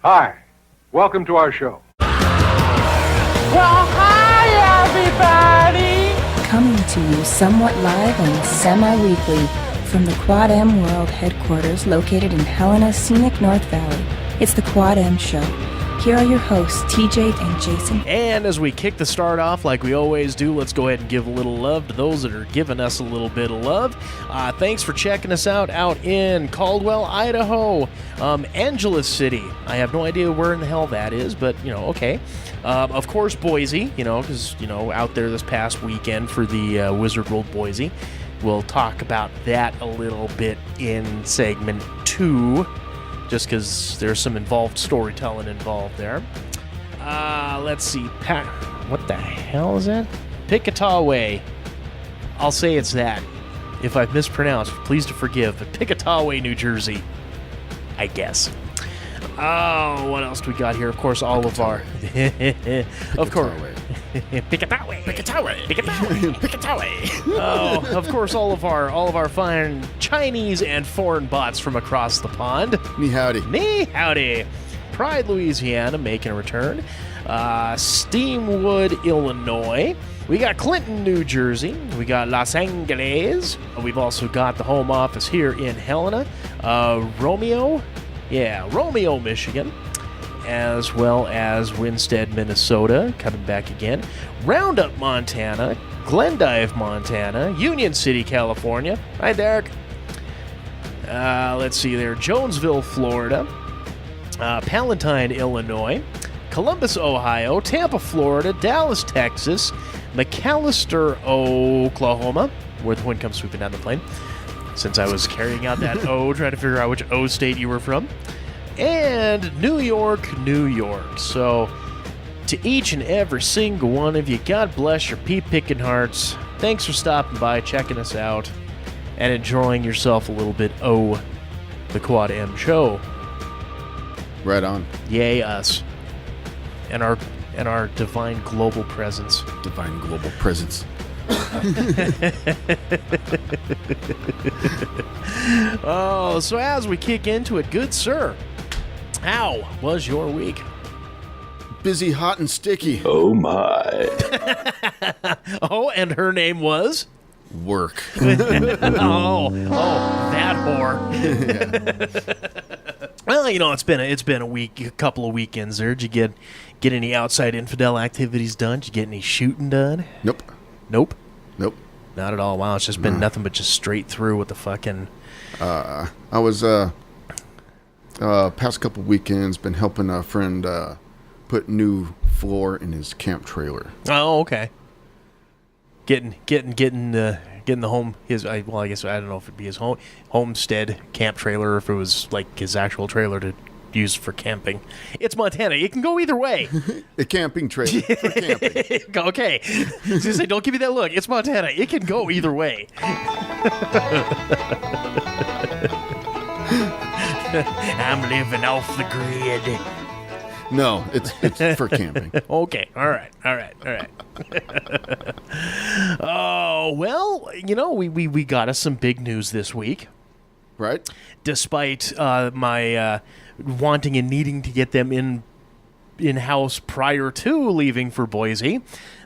Hi. Welcome to our show. Well, hi, everybody! Coming to you somewhat live and semi-weekly from the Quad M World headquarters located in Helena's scenic North Valley. It's the Quad M Show. Here are your hosts, TJ and Jason. And as we kick the start off like we always do, let's go ahead and give a little love to those that are giving us a little bit of love. Thanks for checking us out in Caldwell, Idaho, Angeles City. I have no idea where in the hell that is, but, okay. Of course, Boise, because, out there this past weekend for the Wizard World Boise. We'll talk about that a little bit in segment 2. Just because there's some involved storytelling involved there. Let's see. What the hell is that? Pickataway. I'll say it's that. If I've mispronounced, please to forgive. But Pickataway, New Jersey. I guess. Oh, what else do we got here? Of course, all of our... of course. Pickataway. Pickataway. Pickataway. Pickataway. Oh, of course, all of our fine Chinese and foreign bots from across the pond. Ni howdy. Ni howdy. Pride, Louisiana, making a return. Steamwood, Illinois. We got Clinton, New Jersey. We got Los Angeles. We've also got the home office here in Helena. Romeo, Michigan. As well as Winstead, Minnesota, coming back again. Roundup, Montana. Glendive, Montana. Union City, California. Hi, Derek. Let's see there. Jonesville, Florida. Palatine, Illinois. Columbus, Ohio. Tampa, Florida. Dallas, Texas. McAllister, Oklahoma, where the wind comes sweeping down the plain. Since I was carrying out that O, trying to figure out which O state you were from. And New York, New York. So, to each and every single one of you, God bless your pea-picking hearts. Thanks for stopping by, checking us out, and enjoying yourself a little bit. The Quad M Show. Right on. Yay, us. And our divine global presence. Divine global presence. Oh, so as we kick into it, good sir, how was your week? Busy, hot, and sticky. Oh, my. Oh, and her name was? Work. oh, that whore. Well, it's been a week, a couple of weekends there. Did you get any outside infidel activities done? Did you get any shooting done? Nope. Not at all. Wow, it's just been nothing but just straight through with the fucking... I was, past couple weekends, been helping a friend put new floor in his camp trailer. Oh, okay. Getting the home, I guess, I don't know if it'd be his homestead camp trailer or if it was like his actual trailer to use for camping. It's Montana. It can go either way. A camping trailer for camping. Okay. Just say, don't give me that look. It's Montana. It can go either way. I'm living off the grid. No, it's for camping. Okay. All right. Oh, well, we got us some big news this week. Right? Despite my wanting and needing to get them in-house prior to leaving for Boise,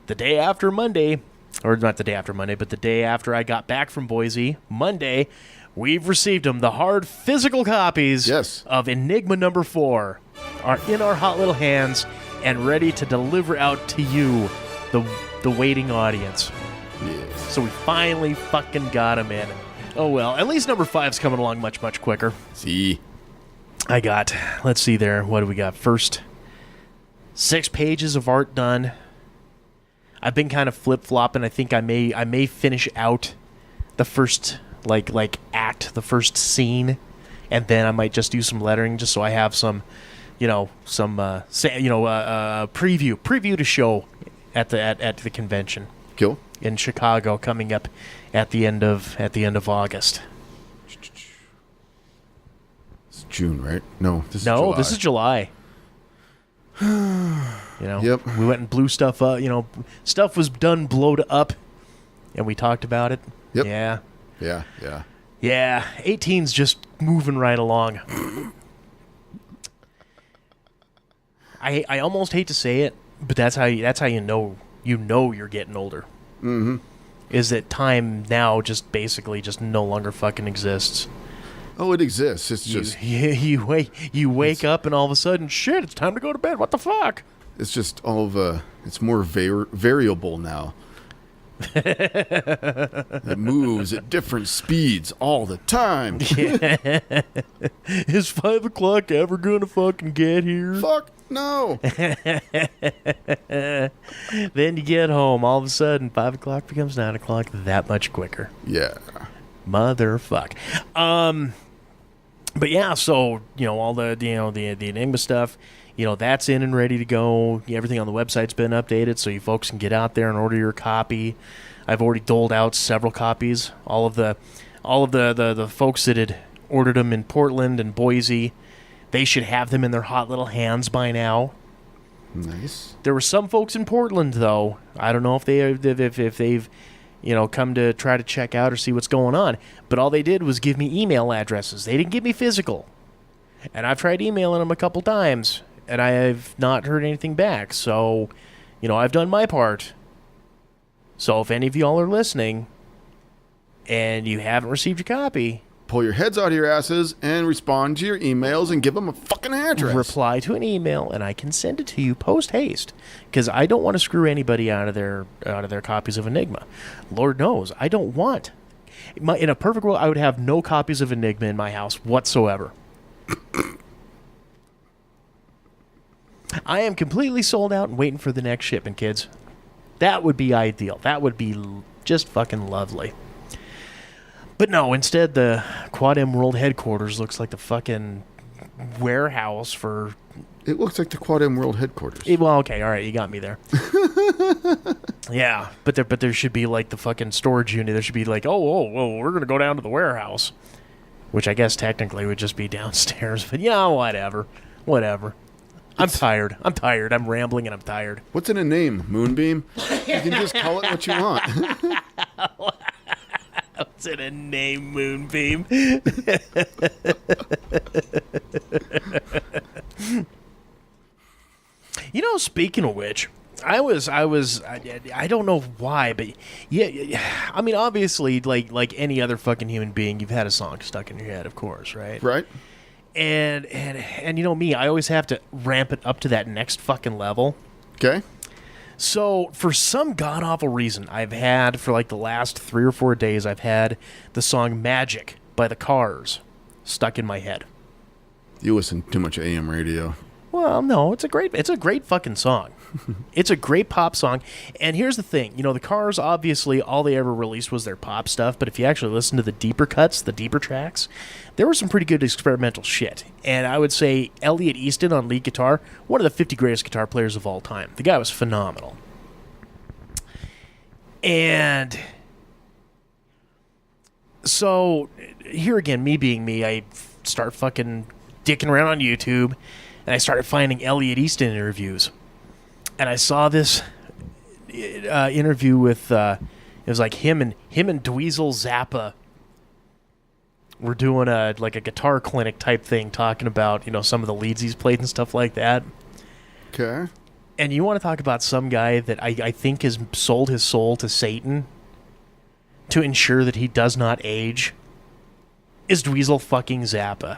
the day after Monday, or not the day after Monday, but the day after I got back from Boise, Monday, we've received them. The hard physical copies of Enigma number 4 are in our hot little hands and ready to deliver out to you, the waiting audience. Yes. So we finally fucking got them in. Oh well, at least number 5's coming along much, much quicker. See. I got, let's see there, what do we got? First 6 pages of art done. I've been kind of flip-flopping. I think I may finish out the first like act, the first scene, and then I might just do some lettering just so I have some preview to show at the convention. Cool. In Chicago coming up at the end of August. It's June, right? No, this is July. This is July. Yep. We went and blew stuff up. Stuff was done, blowed up, and we talked about it. Yep. Yeah. Yeah. 18's just moving right along. I almost hate to say it, but that's how you know you're getting older. Mm-hmm. Is that time now just basically just no longer fucking exists. Oh, it exists. It's just you wake up and all of a sudden, shit, it's time to go to bed. What the fuck? it's just all of it's more variable now. It moves at different speeds all the time. Is 5 o'clock ever gonna fucking get here? Fuck no. Then you get home, all of a sudden 5 o'clock becomes 9 o'clock that much quicker. Yeah. Motherfuck. But yeah, so all the the Enigma stuff, that's in and ready to go. Everything on the website's been updated, so you folks can get out there and order your copy. I've already doled out several copies. All of the folks that had ordered them in Portland and Boise, they should have them in their hot little hands by now. Nice. There were some folks in Portland though. I don't know if they've come to try to check out or see what's going on. But all they did was give me email addresses. They didn't give me physical. And I've tried emailing them a couple times, and I have not heard anything back. So, I've done my part. So if any of y'all are listening and you haven't received your copy, pull your heads out of your asses and respond to your emails and give them a fucking address. Reply to an email, and I can send it to you post haste, because I don't want to screw anybody out of their copies of Enigma. Lord knows I don't want. In a perfect world, I would have no copies of Enigma in my house whatsoever. I am completely sold out and waiting for the next shipment, kids. That would be ideal. That would be just fucking lovely. But no, instead the Quad M World headquarters looks like the fucking warehouse for... It looks like the Quad M World headquarters. Well, okay, all right, you got me there. Yeah, but there should be like the fucking storage unit. There should be like, we're going to go down to the warehouse. Which I guess technically would just be downstairs. But yeah, whatever. I'm tired. I'm rambling and I'm tired. What's in a name? Moonbeam? You can just call it what you want. What's in a name, Moonbeam? Speaking of which, I don't know why, but yeah, I mean, obviously, like any other fucking human being, you've had a song stuck in your head, of course, right? Right. And me, I always have to ramp it up to that next fucking level. Okay. So, for some god-awful reason, I've had, for like the last 3 or 4 days, I've had the song Magic by the Cars stuck in my head. You listen to too much AM radio. Well, no, it's a great fucking song. It's a great pop song. And here's the thing, the Cars, obviously, all they ever released was their pop stuff, but if you actually listen to the deeper cuts, the deeper tracks, there was some pretty good experimental shit. And I would say Elliot Easton on lead guitar, one of the 50 greatest guitar players of all time. The guy was phenomenal. And so, here again, me being me, I start fucking dicking around on YouTube, and I started finding Elliot Easton interviews. And I saw this interview with, it was like him and Dweezil Zappa were doing a guitar clinic type thing, talking about, some of the leads he's played and stuff like that. Okay. And you want to talk about some guy that I think has sold his soul to Satan to ensure that he does not age, is Dweezil fucking Zappa.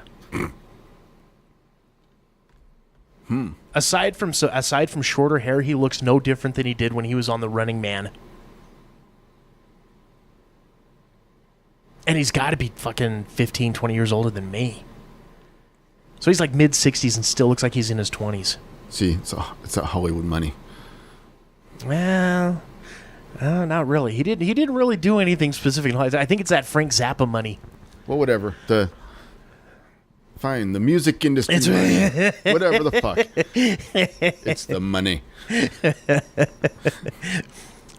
Aside from shorter hair, he looks no different than he did when he was on The Running Man. And he's got to be fucking 15, 20 years older than me. So he's like mid-60s and still looks like he's in his 20s. See, it's that Hollywood money. Well, not really. He didn't really do anything specific. I think it's that Frank Zappa money. Well, whatever. Fine, the music industry money. Whatever the fuck. It's the money.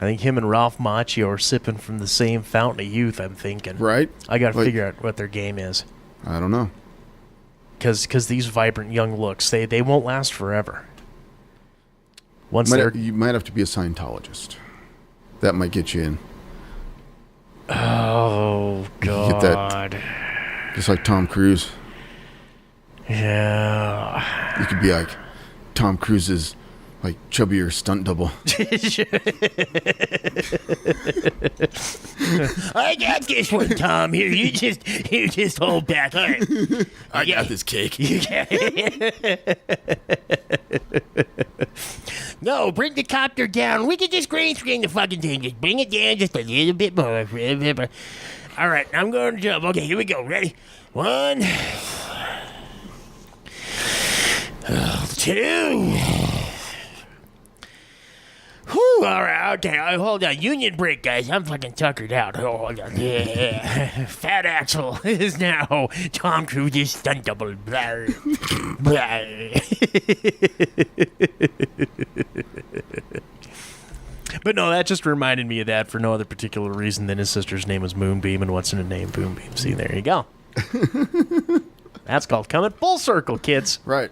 I think him and Ralph Macchio are sipping from the same fountain of youth, I'm thinking. Right? I got to figure out what their game is. I don't know. Because these vibrant young looks, they won't last forever. You might have to be a Scientologist. That might get you in. Oh, God. Get that, just like Tom Cruise. Yeah. You could be like, Tom Cruise's like chubbier stunt double. I got this one, Tom. Here, you just hold back. All right. I got this cake. No, bring the copter down. We can just green screen the fucking thing. Just bring it down just a little bit more. All right, I'm going to jump. Okay, here we go. Ready? 1, 2. Whew, all right, okay, hold on. Union break, guys. I'm fucking tuckered out. Oh, hold on. Yeah. Fat Axel is now Tom Cruise's stunt double. Blah. Blah. But no, that just reminded me of that for no other particular reason than his sister's name was Moonbeam, and what's in her name? Moonbeam. See, there you go. That's called coming full circle, kids. Right.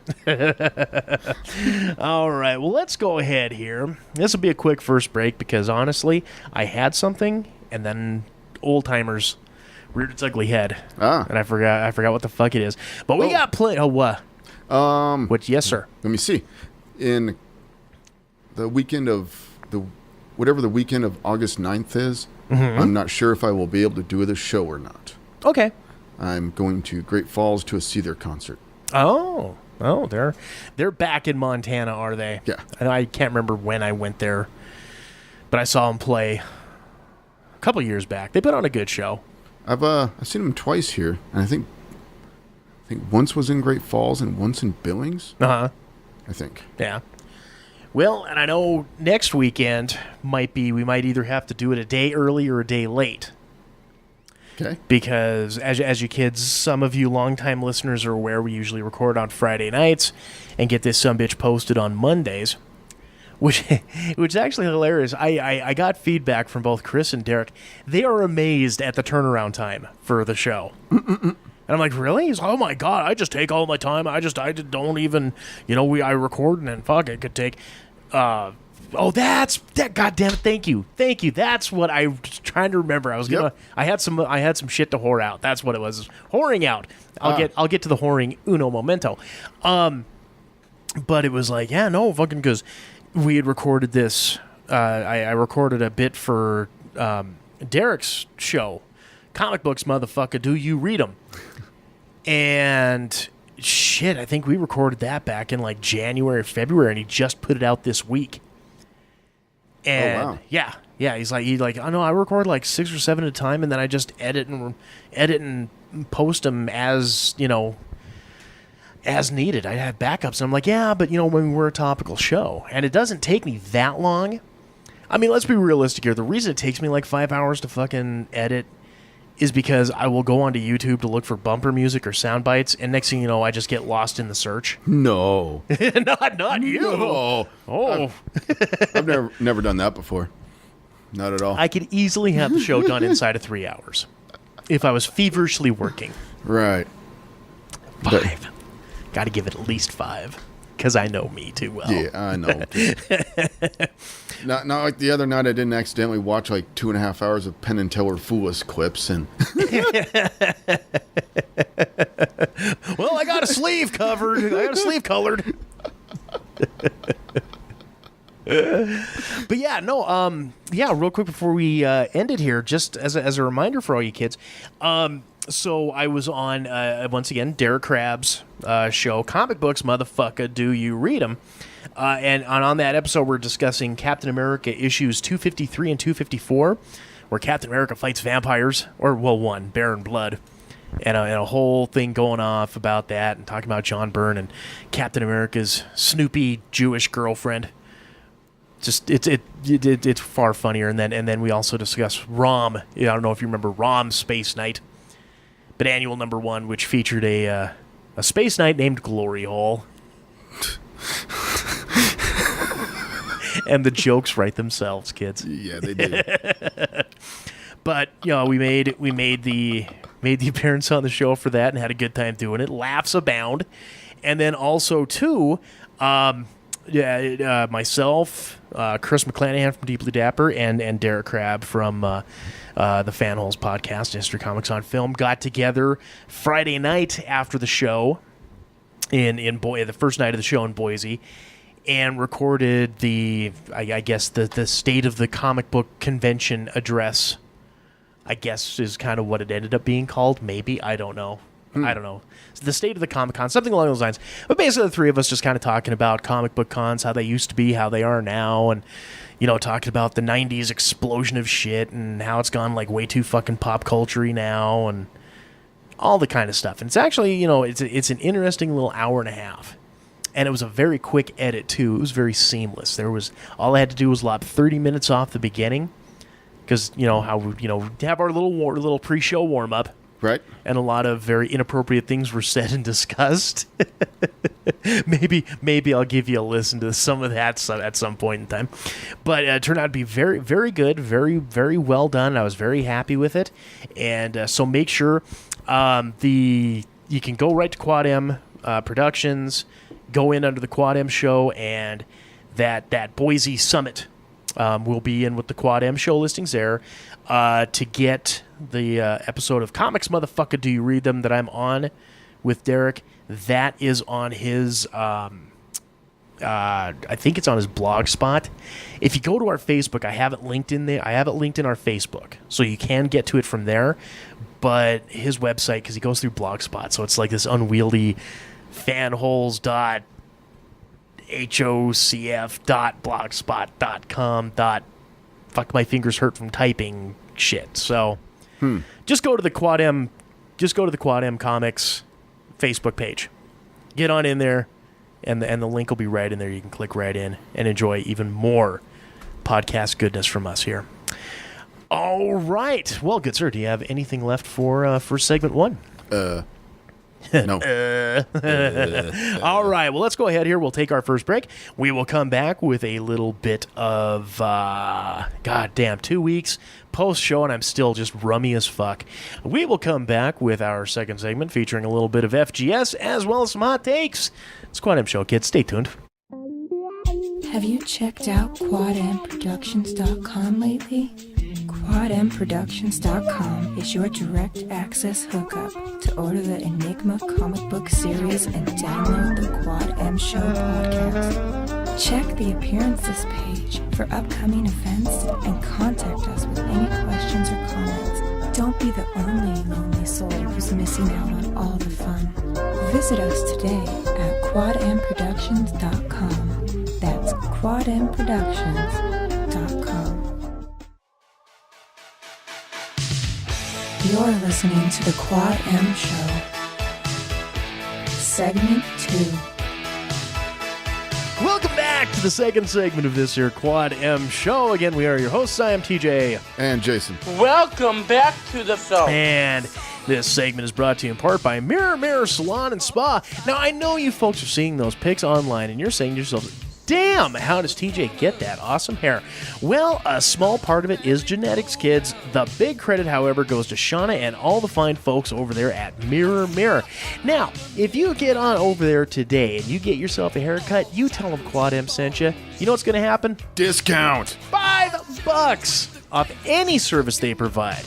All right, well, let's go ahead here. This will be a quick first break because, honestly, I had something, and then old timers reared its ugly head. And I forgot what the fuck it is. But we got plenty. Oh, what? Which, yes, sir. Let me see. In the weekend of whatever the weekend of August 9th is, I'm not sure if I will be able to do the show or not. Okay. I'm going to Great Falls to a Seether concert. Oh, they're back in Montana, are they? Yeah. I can't remember when I went there, but I saw them play a couple years back. They put on a good show. I've seen them twice here, and I think once was in Great Falls and once in Billings. I think. Yeah. Well, and I know next weekend we might either have to do it a day early or a day late. Okay. Because, as you kids, some of you longtime listeners are aware, we usually record on Friday nights and get this sumbitch posted on Mondays, which is actually hilarious. I got feedback from both Chris and Derrick. They are amazed at the turnaround time for the show. And I'm like, really? He's like, oh my God, I just take all my time. I don't even, I record and then fuck, it could take, that's that. God damn it! Thank you. That's what I was trying to remember. I had some shit to whore out. That's what it was. Whoring out. I'll get to the whoring uno momento. But it was like, yeah, no, fucking, because we had recorded this. I recorded a bit for Derrick's show, comic books, motherfucker. Do you read them? And shit, I think we recorded that back in like January or February, and he just put it out this week. And wow. yeah, he's like, I know I record like 6 or 7 at a time, and then I just edit and post them as needed. I have backups, and I'm like, yeah, but when we're a topical show, and it doesn't take me that long. I mean, let's be realistic here. The reason it takes me like 5 hours to fucking edit is because I will go onto YouTube to look for bumper music or sound bites, and next thing you know, I just get lost in the search. No. Not you. No. Oh. I've never done that before. Not at all. I could easily have the show done inside of 3 hours if I was feverishly working. Right. 5. Got to give it at least 5, because I know me too well. Yeah, I know. Not like the other night, I didn't accidentally watch like 2.5 hours of Penn and Teller Fool Us clips, and well, I got a sleeve covered. I got a sleeve colored. But yeah, no, real quick before we end it here, just as a reminder for all you kids, so I was on, once again, Derrick Crab's show, Comic Books, Motherfucker, Do You Read 'Em? And on that episode, we're discussing Captain America issues 253 and 254, where Captain America fights vampires, one, Baron Blood, and a whole thing going off about that, and talking about John Byrne and Captain America's snoopy Jewish girlfriend. Just it's far funnier. And then we also discuss ROM. I don't know if you remember ROM Space Night, but annual number 1, which featured a space knight named Glory Hole. And the jokes write themselves, kids. Yeah, they did. But we made the appearance on the show for that and had a good time doing it. Laughs abound. And then also too, myself, Chris McClanahan from Deeply Dapper, and Derrick Crab from the Fanholes podcast, History Comics on Film, got together Friday night after the show. the first night of the show in Boise, and recorded the state of the comic book convention address. I guess is kind of what it ended up being called. Maybe, I don't know. I don't know. The state of the Comic-Con, something along those lines. But basically, the three of us just kind of talking about comic book cons, how they used to be, how they are now, and talking about the '90s explosion of shit and how it's gone like way too fucking pop culture-y now, and all the kind of stuff. And it's actually, it's an interesting little hour and a half. And it was a very quick edit, too. It was very seamless. All I had to do was lop 30 minutes off the beginning, because, how we, have our little pre-show warm-up. Right. And a lot of very inappropriate things were said and discussed. Maybe I'll give you a listen to some of that at some point in time. But it turned out to be very, very good, very, very well done. I was very happy with it. And so make sure you can go right to Quad M Productions, go in under the Quad M show, and that Boise Summit will be in with the Quad M show listings there to get the episode of Comics Motherfucker Do You Read Them that I'm on with Derek. That is on his I think it's on his blog spot. If you go to our Facebook, I have it linked in there. I have it linked in our Facebook, so you can get to it from there. But his website, because he goes through Blogspot, so it's like this unwieldy fanholes.hocf.blogspot.com. Fuck, my fingers hurt from typing shit. So just go to the Quad M Comics Facebook page. Get on in there, and the link will be right in there. You can click right in and enjoy even more podcast goodness from us here. All right. Well, good sir, do you have anything left for segment one? No. All right. Well, let's go ahead here. We'll take our first break. We will come back with a little bit of, 2 weeks post-show, and I'm still just rummy as fuck. We will come back with our second segment featuring a little bit of FGS as well as some hot takes. It's Quad M Show, kids. Stay tuned. Have you checked out QuadMProductions.com lately? QuadMProductions.com is your direct access hookup to order the Enigma comic book series and download the Quad M Show podcast. Check the appearances page for upcoming events and contact us with any questions or comments. Don't be the only lonely soul who's missing out on all the fun. Visit us today at QuadMProductions.com. That's QuadMProductions.com. You're listening to the Quad M Show. Segment 2. Welcome back to the second segment of this here Quad M Show. Again, we are your hosts. I am TJ. And Jason. Welcome back to the show. And this segment is brought to you in part by Mirror Salon and Spa. Now, I know you folks are seeing those pics online, and you're saying to yourselves, damn, how does TJ get that awesome hair? Well, a small part of it is genetics, kids. The big credit, however, goes to Shauna and all the fine folks over there at Mirror. Now, if you get on over there today and you get yourself a haircut, you tell them Quad M sent you. You know what's going to happen? Discount. $5 off any service they provide.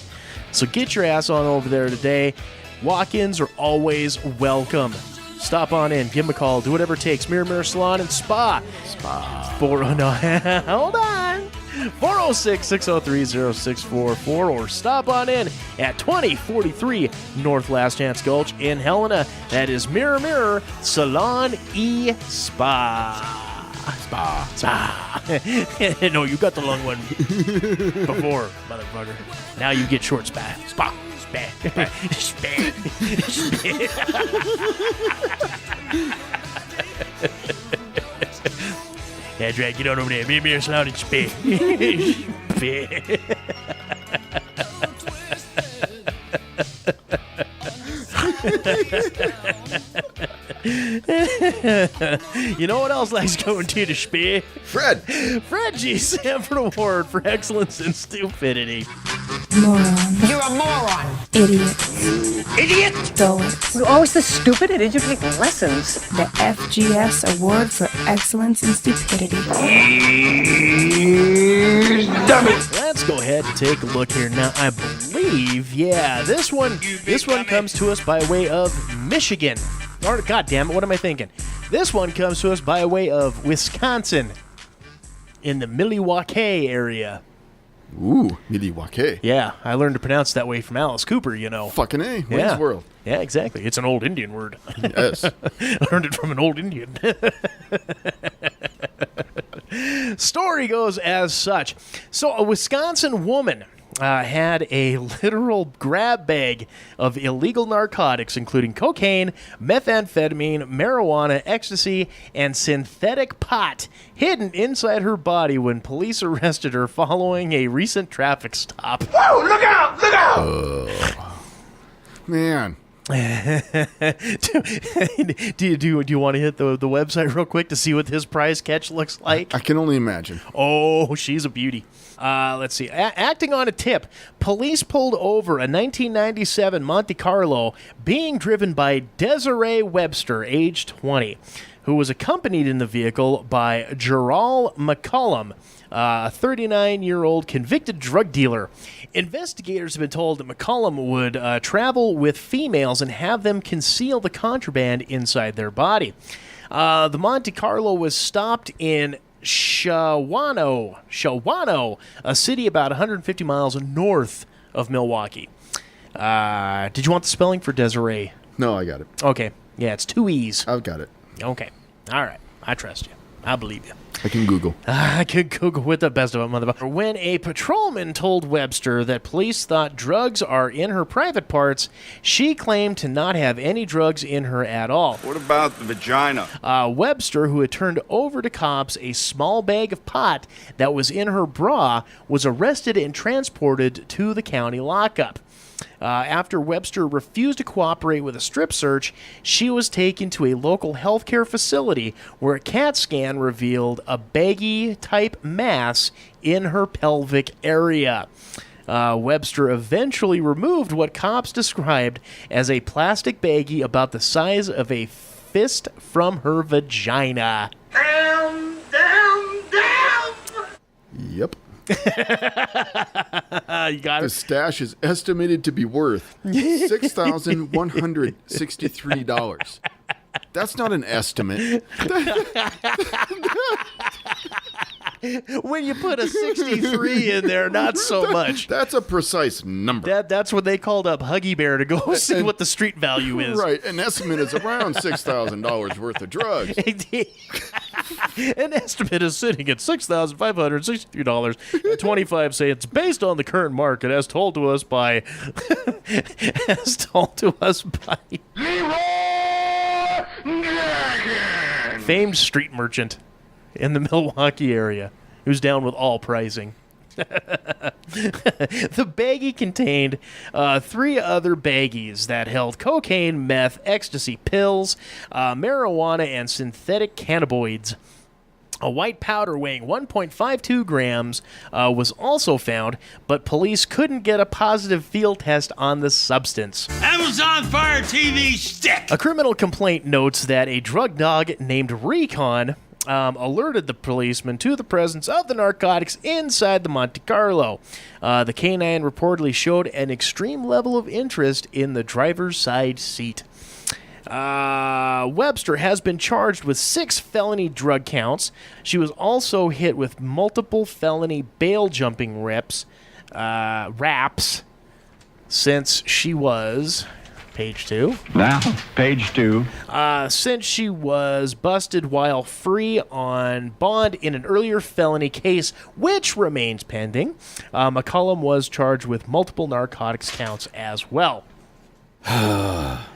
So get your ass on over there today. Walk-ins are always welcome. Stop on in, give them a call, do whatever it takes. Mirror Salon and Spa. Hold on. 406-603-0644 or stop on in at 2043 North Last Chance Gulch in Helena. That is Mirror Salon e Spa. No, you got the long one before, motherfucker. Now you get short spa. Yeah, Drag, get on over there. Mirror Salon and Spa. You know what else likes going to the spa? Fred G. Sanford Award for Excellence in Stupidity. Moron. You're a moron. Idiot. Idiot. Dullard. You're always the stupid. Did you take lessons? The FGS Award for Excellence in Stupidity. Let's go ahead and take a look here now. I believe, this one comes to us by way of Michigan. Or, God damn it, what am I thinking? This one comes to us by way of Wisconsin, in the Milwaukee area. Ooh, Milwaukee. Yeah, I learned to pronounce that way from Alice Cooper, you know. Fucking A. Wayne's Yeah. World. Yeah, exactly. It's an old Indian word. Yes. I learned it from an old Indian. Story goes as such. So, a Wisconsin woman had a literal grab bag of illegal narcotics, including cocaine, methamphetamine, marijuana, ecstasy, and synthetic pot, hidden inside her body when police arrested her following a recent traffic stop. Whoa, look out! Look out! Man. do you want to hit the website real quick to see what his prize catch looks like? I can only imagine. Oh, she's a beauty. Let's see. Acting on a tip, police pulled over a 1997 Monte Carlo being driven by Desiree Webster, age 20, who was accompanied in the vehicle by Gerald McCollum, a 39-year-old convicted drug dealer. Investigators have been told that McCollum would travel with females and have them conceal the contraband inside their body. The Monte Carlo was stopped in Shawano, a city about 150 miles north of Milwaukee. Did you want the spelling for Desiree? No, I got it. Okay. Yeah, it's 2 E's. I've got it. Okay. All right. I trust you. I believe you. I can Google. I could Google with the best of them, motherfucker. When a patrolman told Webster that police thought drugs are in her private parts, she claimed to not have any drugs in her at all. What about the vagina? Webster, who had turned over to cops a small bag of pot that was in her bra, was arrested and transported to the county lockup. After Webster refused to cooperate with a strip search, she was taken to a local healthcare facility where a CAT scan revealed a baggy-type mass in her pelvic area. Webster eventually removed what cops described as a plastic baggie about the size of a fist from her vagina. Down, down, down! Yep. You got The it. stash is estimated to be worth $6,163. That's not an estimate. When you put a 63 in there, not so much. That's a precise number. That's what they called up Huggy Bear to go see what the street value is. Right. An estimate is around $6,000 worth of drugs. An estimate is sitting at $6,563.25 based on the current market, as told to us by famed street merchant in the Milwaukee area, who's down with all pricing. The baggie contained 3 other baggies that held cocaine, meth, ecstasy pills, marijuana, and synthetic cannabinoids. A white powder weighing 1.52 grams was also found, but police couldn't get a positive field test on the substance. Amazon Fire TV stick! A criminal complaint notes that a drug dog named Recon alerted the policeman to the presence of the narcotics inside the Monte Carlo. The canine reportedly showed an extreme level of interest in the driver's side seat. Webster has been charged with 6 felony drug counts. She was also hit with multiple felony bail jumping raps since she was... Page 2. Now, page 2. Since she was busted while free on bond in an earlier felony case, which remains pending, McCollum was charged with multiple narcotics counts as well.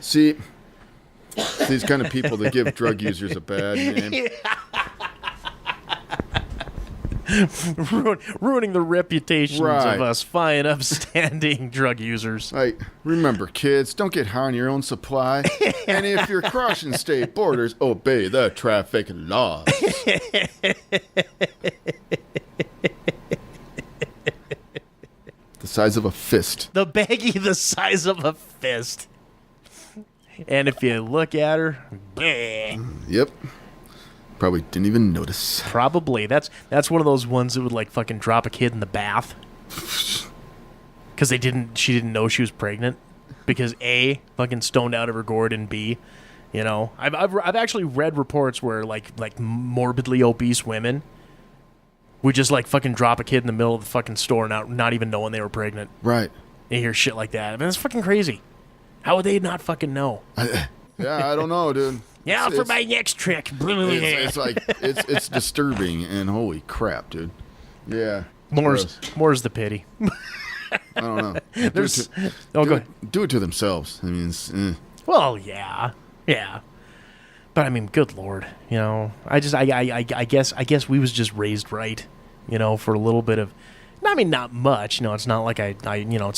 See, these kind of people that give drug users a bad name. Ruining the reputations Right. of us fine, upstanding drug users. Like, remember, kids, don't get high on your own supply. And if you're crossing state borders, obey the traffic laws. The size of a fist. The baggie the size of a fist. And if you look at her, bleh. Yep. Probably didn't even notice. Probably. That's one of those ones that would like fucking drop a kid in the bath. Because she didn't know she was pregnant. Because A, fucking stoned out of her gourd, and B, You know, I've actually read reports where like morbidly obese women would just like fucking drop a kid in the middle of the fucking store, not even knowing they were pregnant. Right. You hear shit like that. I mean, it's fucking crazy. How would they not fucking know? Yeah, I don't know, dude. Yeah, for my next trick. It's like it's disturbing and holy crap, dude. Yeah. More's the pity. I don't know. There's go ahead. Do it to themselves. I mean, Well, yeah. But I mean, good lord, you know. I guess we was just raised right, you know, for a little bit of. I mean, not much. You know, it's not like it's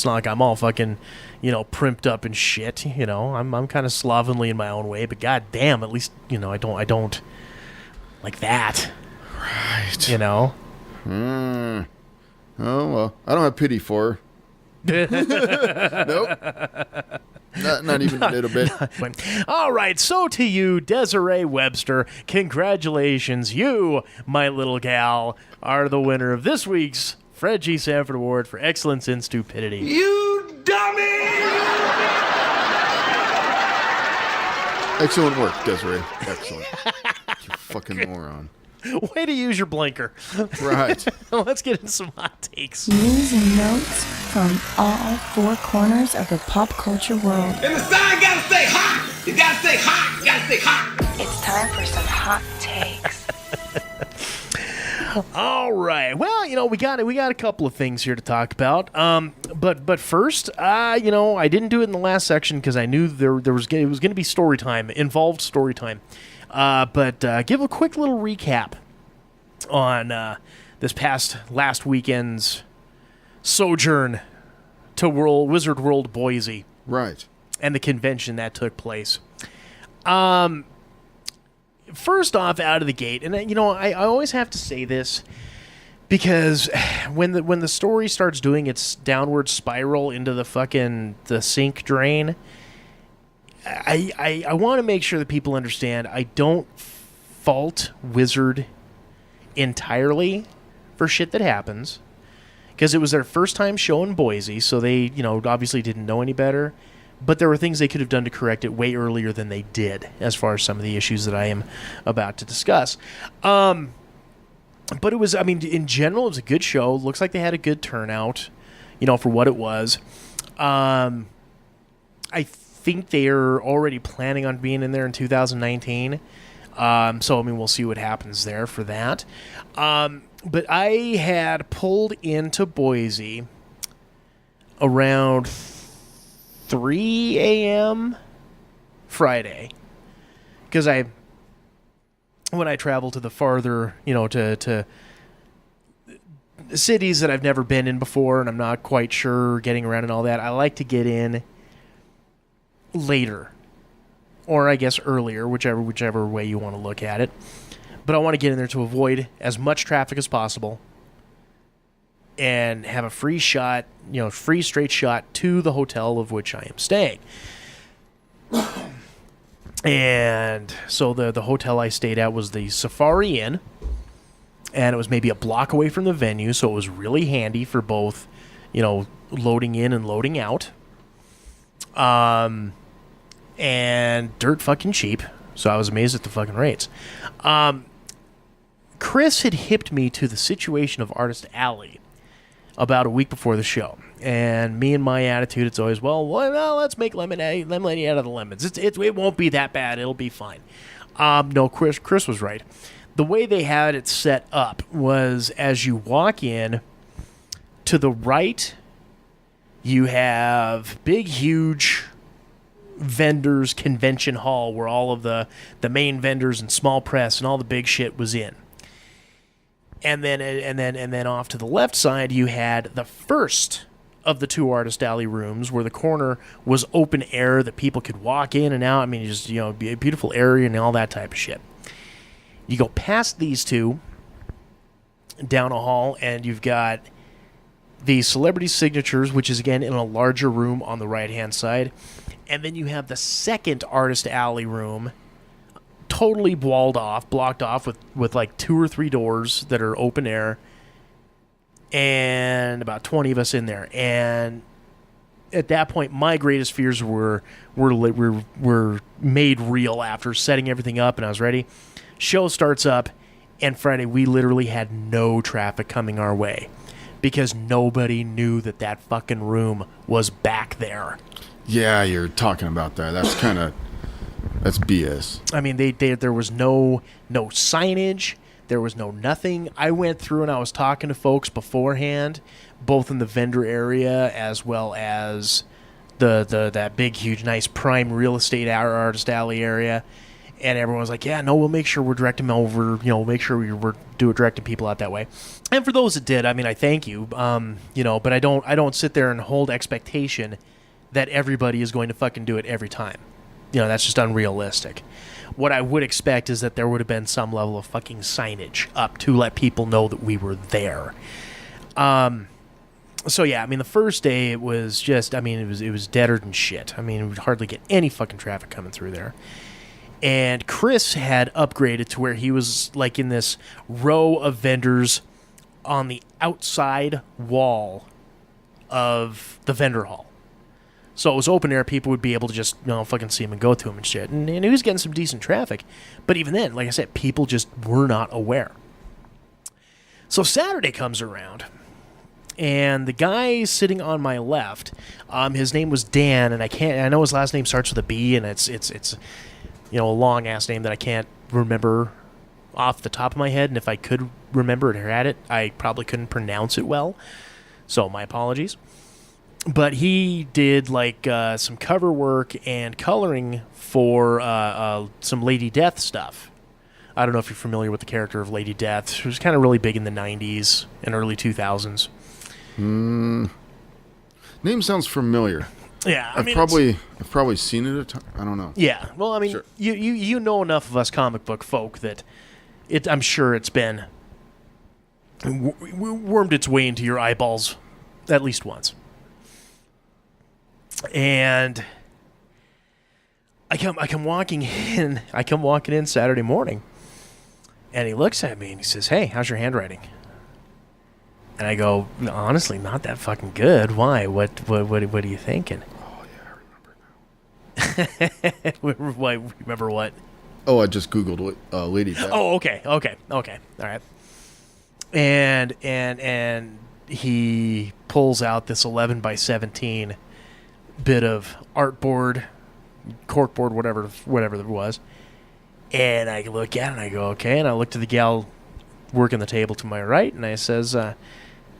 not like I'm all fucking, you know, primped up and shit. You know, I'm kind of slovenly in my own way. But goddamn, at least you know I don't like that. Right. You know. Oh well, I don't have pity for her. Nope. Not even a little bit. All right, so to you, Desiree Webster, congratulations. You, my little gal, are the winner of this week's Fred G. Sanford Award for Excellence in Stupidity. You dummy! Excellent work, Desiree. Excellent. You fucking moron. Way to use your blinker. Right. Let's get into some hot takes. News and notes from all four corners of the pop culture world. And the sign gotta stay hot! You gotta stay hot! You gotta stay hot! It's time for some hot takes. All right. Well, you know, we got a couple of things here to talk about. But first, you know, I didn't do it in the last section because I knew it was going to be story time, involved story time. But give a quick little recap on last weekend's sojourn to Wizard World Boise. Right. And the convention that took place. First off, out of the gate, and you know, I always have to say this because when the story starts doing its downward spiral into the sink drain, I want to make sure that people understand I don't fault Wizard entirely for shit that happens because it was their first time show in Boise, so they, you know, obviously didn't know any better. But there were things they could have done to correct it way earlier than they did, as far as some of the issues that I am about to discuss. But it was, I mean, in general, it was a good show. Looks like they had a good turnout, you know, for what it was. I think they're already planning on being in there in 2019. So, I mean, we'll see what happens there for that. But I had pulled into Boise around 3 a.m. Friday, because when I travel to the farther, you know, to cities that I've never been in before and I'm not quite sure getting around and all that, I like to get in later, or I guess earlier, whichever way you want to look at it. But I want to get in there to avoid as much traffic as possible and have a free shot, you know, free straight shot to the hotel of which I am staying. And so the hotel I stayed at was the Safari Inn, and it was maybe a block away from the venue, so it was really handy for both, you know, loading in and loading out. And dirt fucking cheap, so I was amazed at the fucking rates. Chris had hipped me to the situation of Artist Alley about a week before the show. And me and my attitude, it's always, well, let's make lemonade out of the lemons. It won't be that bad. It'll be fine. No, Chris was right. The way they had it set up was as you walk in, to the right, you have big, huge vendors convention hall where all of the main vendors and small press and all the big shit was in. And then off to the left side, you had the first of the two Artist Alley rooms where the corner was open air that people could walk in and out. I mean, just, you know, be a beautiful area and all that type of shit. You go past these two down a hall, and you've got the Celebrity Signatures, which is, again, in a larger room on the right-hand side. And then you have the second Artist Alley room, totally blocked off with like 2 or 3 doors that are open air, and about 20 of us in there. And at that point, my greatest fears were made real after setting everything up, and I was ready. Show starts up, and Friday we literally had no traffic coming our way because nobody knew that fucking room was back there. Yeah, you're talking about that. That's BS. I mean, there was no signage. There was no nothing. I went through and I was talking to folks beforehand, both in the vendor area as well as that big, huge, nice prime real estate artist alley area. And everyone was like, yeah, no, we'll make sure we're directing them over, we'll make sure we're directing people out that way. And for those that did, I mean, I thank you, but I don't sit there and hold expectation that everybody is going to fucking do it every time. That's just unrealistic. What I would expect is that there would have been some level of fucking signage up to let people know that we were there. So yeah, I mean, the first day it was just, I mean, it was deader than shit. I mean, we'd hardly get any fucking traffic coming through there. And Chris had upgraded to where he was like in this row of vendors on the outside wall of the vendor hall. So it was open air. People would be able to just, fucking see him and go to him and shit. And he was getting some decent traffic. But even then, like I said, people just were not aware. So Saturday comes around, and the guy sitting on my left, his name was Dan, and I know his last name starts with a B, and it's a long ass name that I can't remember off the top of my head. And if I could remember it or had it, I probably couldn't pronounce it well. So my apologies. But he did like some cover work and coloring for some Lady Death stuff. I don't know if you're familiar with the character of Lady Death. She was kind of really big in the 90s and early 2000s. Name sounds familiar. Yeah, I've probably seen it. I don't know. Yeah, well, I mean, Sure. you know enough of us comic book folk that I'm sure it's been wormed its way into your eyeballs at least once. And I come walking in Saturday morning, and he looks at me and he says, "Hey, how's your handwriting?" And I go, "Honestly, not that fucking good. Why? What are you thinking?" Oh yeah, I remember now. Why? Remember what? Oh, I just Googled Lady Death. Oh, okay, all right. And he pulls out this 11x17 bit of artboard, corkboard, whatever it was, and I look at it and I go, okay, and I look to the gal working the table to my right, and I says,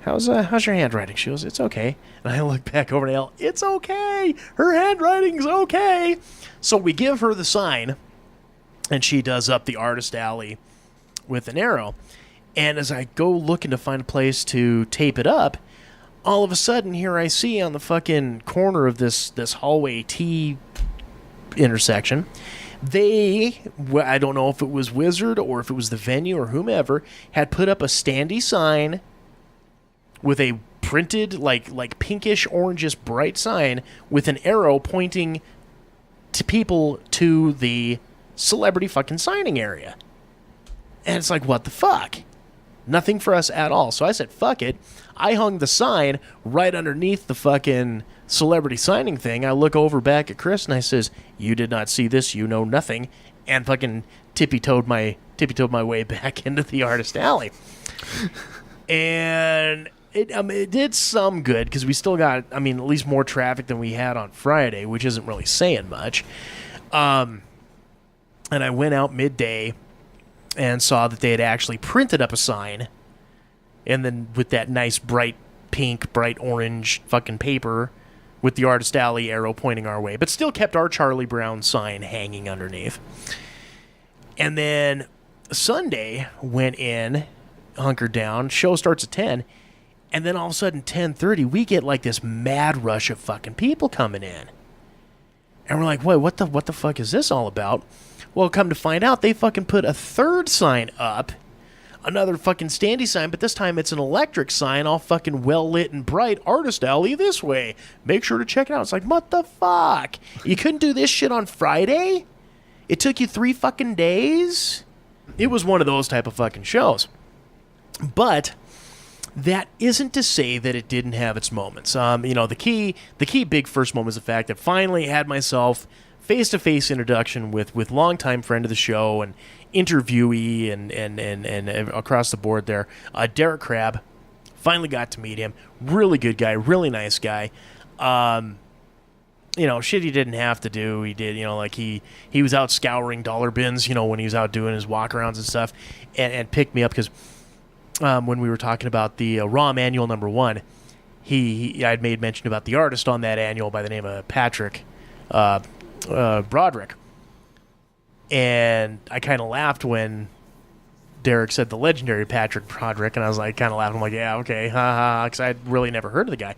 how's your handwriting? She goes, it's okay. And I look back over to Elle, it's okay, her handwriting's okay. So we give her the sign, and she does up the artist alley with an arrow, and as I go looking to find a place to tape it up, all of a sudden, here I see on the fucking corner of this hallway T intersection, I don't know if it was Wizard or if it was the venue or whomever, had put up a standee sign with a printed, like pinkish, orangish, bright sign with an arrow pointing to people to the celebrity fucking signing area. And it's like, what the fuck? Nothing for us at all. So I said, fuck it. I hung the sign right underneath the fucking celebrity signing thing. I look over back at Chris and I says, you did not see this, you know nothing. And fucking tippy-toed my way back into the artist alley. And it did some good because we still got, at least more traffic than we had on Friday, which isn't really saying much. And I went out midday and saw that they had actually printed up a sign, and then with that nice bright pink, bright orange fucking paper with the artist alley arrow pointing our way, but still kept our Charlie Brown sign hanging underneath. And then Sunday went in, hunkered down, show starts at 10, and then all of a sudden 10:30 we get like this mad rush of fucking people coming in. And we're like, wait, what the fuck is this all about? Well, come to find out, they fucking put a third sign up, another fucking standee sign, but this time it's an electric sign, all fucking well-lit and bright, artist alley this way. Make sure to check it out. It's like, what the fuck? You couldn't do this shit on Friday? It took you 3 fucking days? It was one of those type of fucking shows. But That isn't to say that it didn't have its moments. The key big first moment is the fact that finally had myself face-to-face introduction with longtime friend of the show and interviewee and across the board there, Derek Crabb. Finally got to meet him. Really good guy, really nice guy. Shit he didn't have to do, he did. He was out scouring dollar bins, when he was out doing his walkarounds and stuff, and picked me up because when we were talking about the ROM annual #1, I'd made mention about the artist on that annual by the name of Patrick Broderick, and I kind of laughed when Derek said the legendary Patrick Broderick, and I was like, kind of laughing. I'm like, yeah, okay, haha, because I'd really never heard of the guy,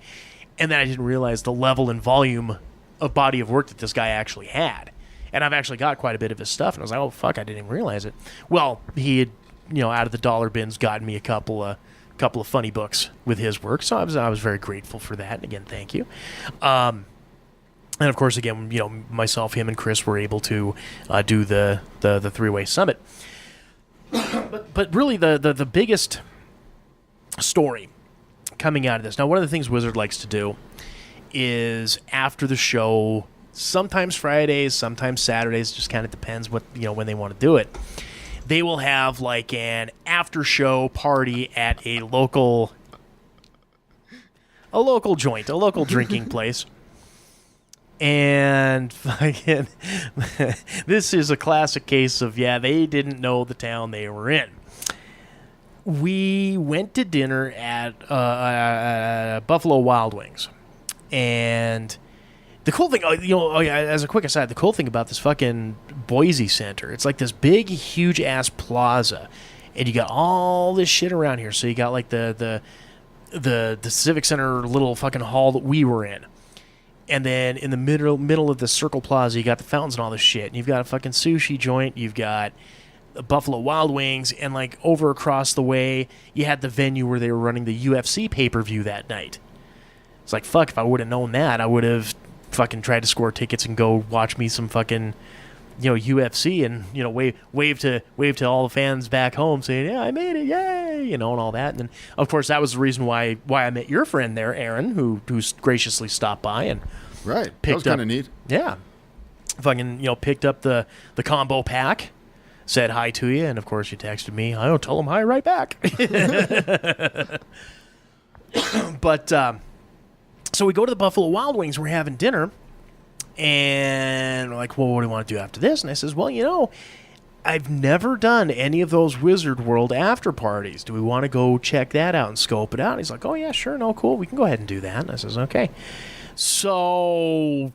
and then I didn't realize the level and volume of body of work that this guy actually had, and I've actually got quite a bit of his stuff, and I was like, oh fuck, I didn't even realize it. Well, he had, out of the dollar bins, gotten me a couple of funny books with his work, so I was very grateful for that, and again, thank you. And of course, again, myself, him, and Chris were able to do the 3-way summit. But really, the biggest story coming out of this. Now, one of the things Wizard likes to do is after the show, sometimes Fridays, sometimes Saturdays, just kind of depends what when they want to do it. They will have like an after-show party at a local joint, a local drinking place. And again, this is a classic case of, they didn't know the town they were in. We went to dinner at Buffalo Wild Wings. And the cool thing, as a quick aside, the cool thing about this fucking Boise Center, it's like this big, huge-ass plaza. And you got all this shit around here. So you got like the Civic Center little fucking hall that we were in. And then in the middle of the Circle Plaza, you got the fountains and all this shit. And you've got a fucking sushi joint. You've got Buffalo Wild Wings. And like over across the way, you had the venue where they were running the UFC pay-per-view that night. It's like, fuck, if I would have known that, I would have fucking tried to score tickets and go watch me some fucking, UFC and, wave to all the fans back home saying, yeah, I made it, yay, and all that. And then, of course, that was the reason why I met your friend there, Aaron, who graciously stopped by and right. Picked that was kind of neat. Yeah. Fucking, picked up the combo pack, said hi to you, and of course you texted me. I don't tell them hi right back. But, so we go to the Buffalo Wild Wings, we're having dinner, and we're like, well, what do you want to do after this? And I says, well, I've never done any of those Wizard World after parties. Do we want to go check that out and scope it out? And he's like, oh, yeah, sure, no, cool. We can go ahead and do that. And I says, okay. So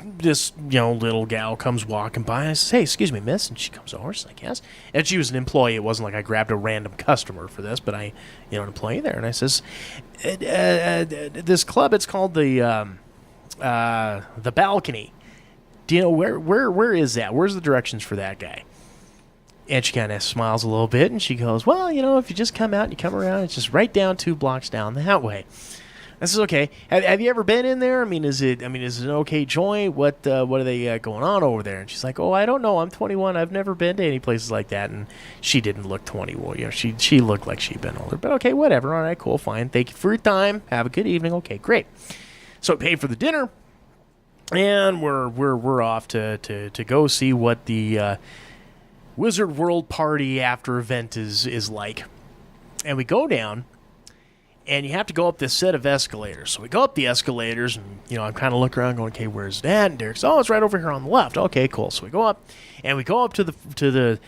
this, little gal comes walking by. And I says, hey, excuse me, miss. And she comes over. She's like, yes. And she was an employee. It wasn't like I grabbed a random customer for this, but an employee there. And I says, this club, it's called the Balcony. Do you know where is that? Where's the directions for that guy? And she kind of smiles a little bit, and she goes, well, if you just come out and you come around, it's just right down 2 blocks down that way. I says, okay. Have you ever been in there? Is it an okay joint? What are they going on over there? And she's like, oh, I don't know. I'm 21. I've never been to any places like that. And she didn't look 21. She looked like she'd been older. But okay, whatever. All right, cool, fine. Thank you for your time. Have a good evening. Okay, great. So I paid for the dinner, and we're off to go see what the Wizard World Party after event is like. And we go down. And you have to go up this set of escalators. So we go up the escalators, and I'm kind of looking around, going, "Okay, where's that?" And Derek's, "Oh, it's right over here on the left." Okay, cool. So we go up, and we go up to the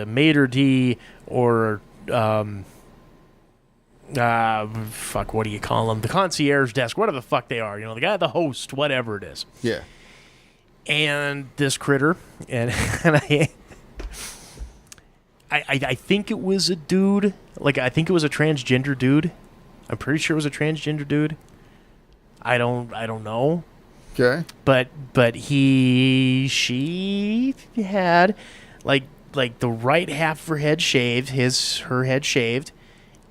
maitre d' or fuck, what do you call them? The concierge desk, whatever the fuck they are. The guy, the host, whatever it is. Yeah. And this critter, and I think it was a dude. I think it was a transgender dude. I'm pretty sure it was a transgender dude. I don't know. Okay. But she had like the right half of her head shaved, her head shaved,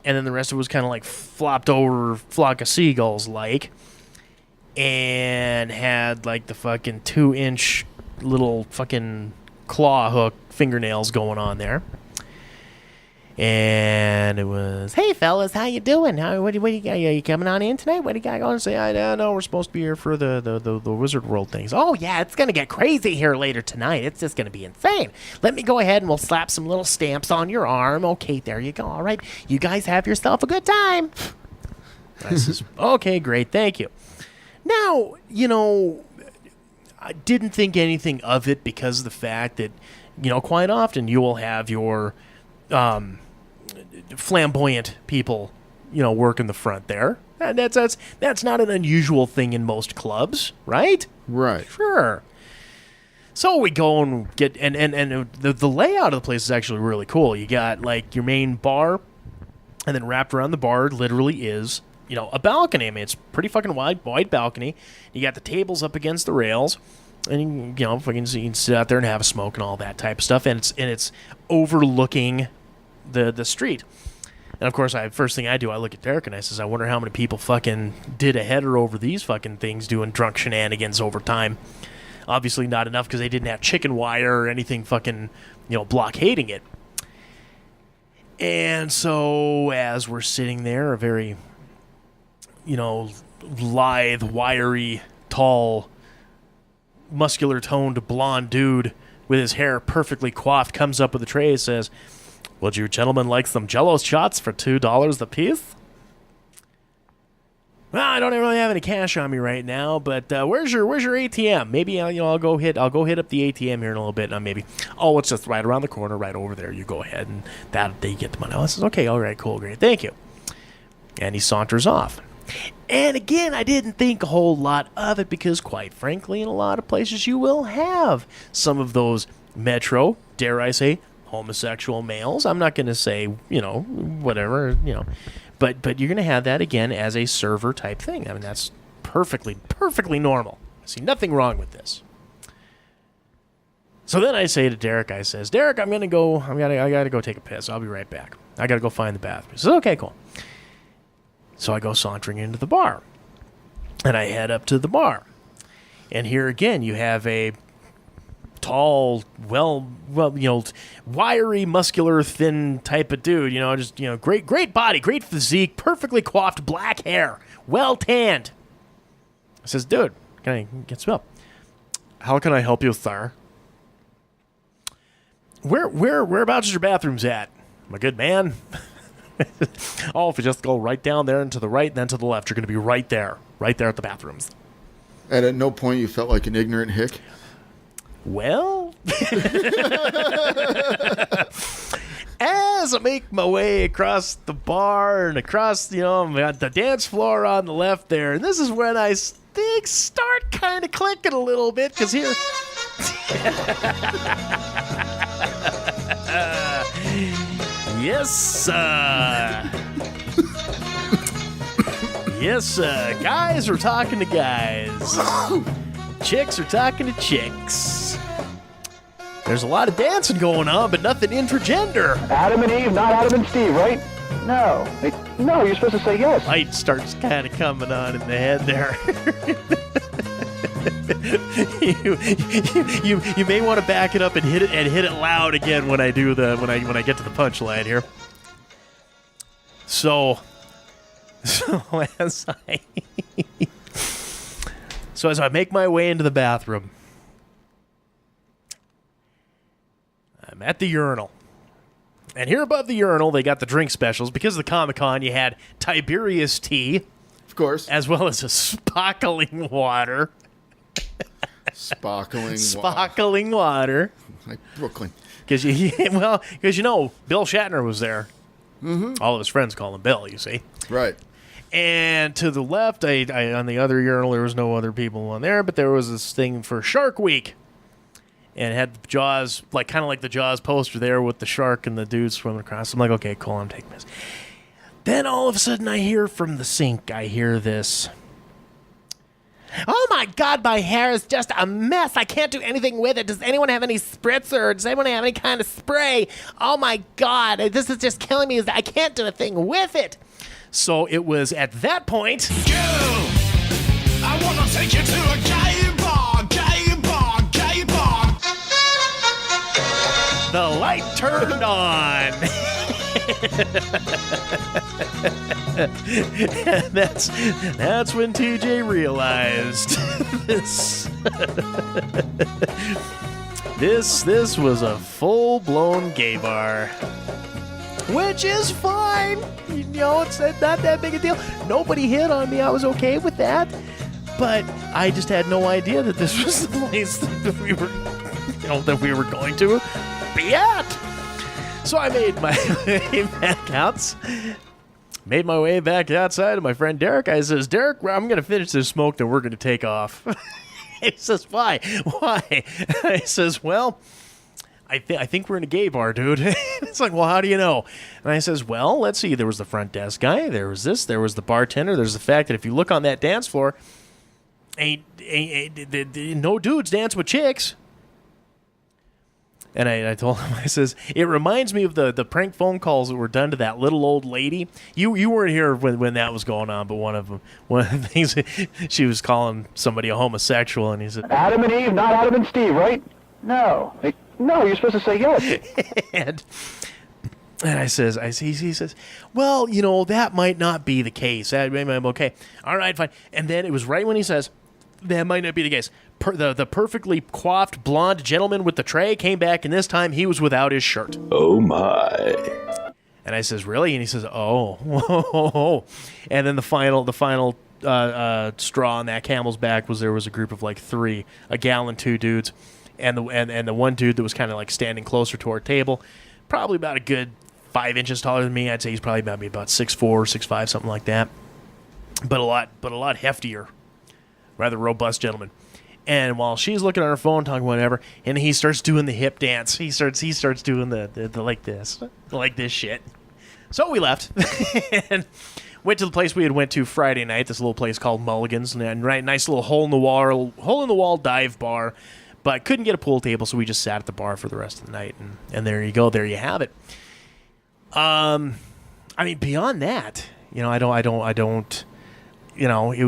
and then the rest of it was kind of like flopped over flock of seagulls and had like the fucking 2-inch little fucking claw hook fingernails going on there. And it was, hey, fellas, how you doing? What do you got? Are you coming on in tonight? What do you got going to say? I don't know. We're supposed to be here for the Wizard World things. Oh, yeah, it's going to get crazy here later tonight. It's just going to be insane. Let me go ahead and we'll slap some little stamps on your arm. Okay, there you go. All right. You guys have yourself a good time. I says, okay, great. Thank you. Now, I didn't think anything of it because of the fact that, quite often you will have your flamboyant people, work in the front there. And that's not an unusual thing in most clubs, right? Right. Sure. So we go and get and the layout of the place is actually really cool. You got like your main bar, and then wrapped around the bar literally is a balcony. I mean, it's pretty fucking wide balcony. You got the tables up against the rails, and you can sit out there and have a smoke and all that type of stuff. And it's overlooking the street. And of course, first thing I do, I look at Derrick and I says, I wonder how many people fucking did a header over these fucking things doing drunk shenanigans over time. Obviously not enough because they didn't have chicken wire or anything fucking, blockading it. And so as we're sitting there, a very, lithe, wiry, tall, muscular-toned blonde dude with his hair perfectly coiffed comes up with a tray and says, would you gentlemen like some Jell-O shots for $2 a piece? Well, I don't really have any cash on me right now, but where's your ATM? Maybe I'll go hit up the ATM here in a little bit. And maybe it's just right around the corner, right over there. You go ahead and you get the money. I says, okay, all right, cool, great, thank you. And he saunters off. And again, I didn't think a whole lot of it because, quite frankly, in a lot of places you will have some of those metro, dare I say, homosexual males. I'm not going to say, whatever, but you're going to have that again as a server type thing. I mean, that's perfectly normal. I see nothing wrong with this. So then I say to Derrick, Derrick, I got to go take a piss. I'll be right back. I got to go find the bathroom. He says, okay, cool. So I go sauntering into the bar, and I head up to the bar. And here again, you have a tall, wiry, muscular, thin type of dude, great body, great physique, perfectly coiffed black hair, well tanned. I says, dude, can I get some help? How can I help you, sir? Whereabouts is your bathrooms at, my good man? If you just go right down there and to the right and then to the left, you're going to be right there at the bathrooms. And at no point you felt like an ignorant hick? Well, as I make my way across the bar and across, the dance floor on the left there, and this is when things start kind of clicking a little bit, because here... Yes, guys are talking to guys. Chicks are talking to chicks. There's a lot of dancing going on, but nothing intergender. Adam and Eve, not Adam and Steve, right? No. No, you're supposed to say yes. Light starts kind of coming on in the head there. you may want to back it up and hit it loud again when I do when I get to the punchline here. So as I make my way into the bathroom, I'm at the urinal. And here above the urinal, they got the drink specials. Because of the Comic-Con, you had Tiberius tea. Of course. As well as a sparkling water. Sparkling water. Like Brooklyn. Because Bill Shatner was there. Mm-hmm. All of his friends call him Bill, you see. Right. And to the left, I on the other urinal, there was no other people on there, but there was this thing for Shark Week. And it had Jaws, kind of like the Jaws poster there with the shark and the dude swimming across. I'm like, okay, cool, I'm taking this. Then all of a sudden I hear from the sink, I hear this. Oh my God, my hair is just a mess. I can't do anything with it. Does anyone have any spritzer? Does anyone have any kind of spray? Oh my God, this is just killing me. I can't do a thing with it. So it was at that point. I want to take you to a gay bar, gay bar, gay bar. The light turned on. That's when TJ realized this was a full-blown gay bar. Which is fine. You know, it's not that big a deal. Nobody hit on me. I was okay with that. But I just had no idea that this was the place that we were, that we were going to be at. So I made my way back out. Made my way back outside to my friend Derrick. I says, Derrick, I'm going to finish this smoke, then we're going to take off. He says, why? Why? I says, well, I think we're in a gay bar, dude. It's like, well, how do you know? And I says, well, let's see. There was the front desk guy. There was this. There was the bartender. There's the fact that if you look on that dance floor, ain't no dudes dance with chicks. And I told him, I says, it reminds me of the prank phone calls that were done to that little old lady. You weren't here when that was going on, but one of the things, she was calling somebody a homosexual, and he said, Adam and Eve, not Adam and Steve, right? No. No, you're supposed to say yes. and he says, well, that might not be the case. I'm okay. All right, fine. And then it was right when he says, that might not be the case. The perfectly coiffed blonde gentleman with the tray came back, and this time he was without his shirt. Oh, my. And I says, really? And he says, oh. And then the final straw on that camel's back was there was a group of like three, a gal and two dudes. And the one dude that was kind of like standing closer to our table, probably about a good 5 inches taller than me. I'd say he's probably about 6'4", 6'5", something like that. But a lot heftier, rather robust gentleman. And while she's looking on her phone, talking whatever, and he starts doing the hip dance. He starts doing the like this shit. So we left and went to the place we had went to Friday night. This little place called Mulligan's, and right, nice little hole in the wall dive bar. But couldn't get a pool table, so we just sat at the bar for the rest of the night, and there you go, there you have it. I mean, beyond that, I don't. It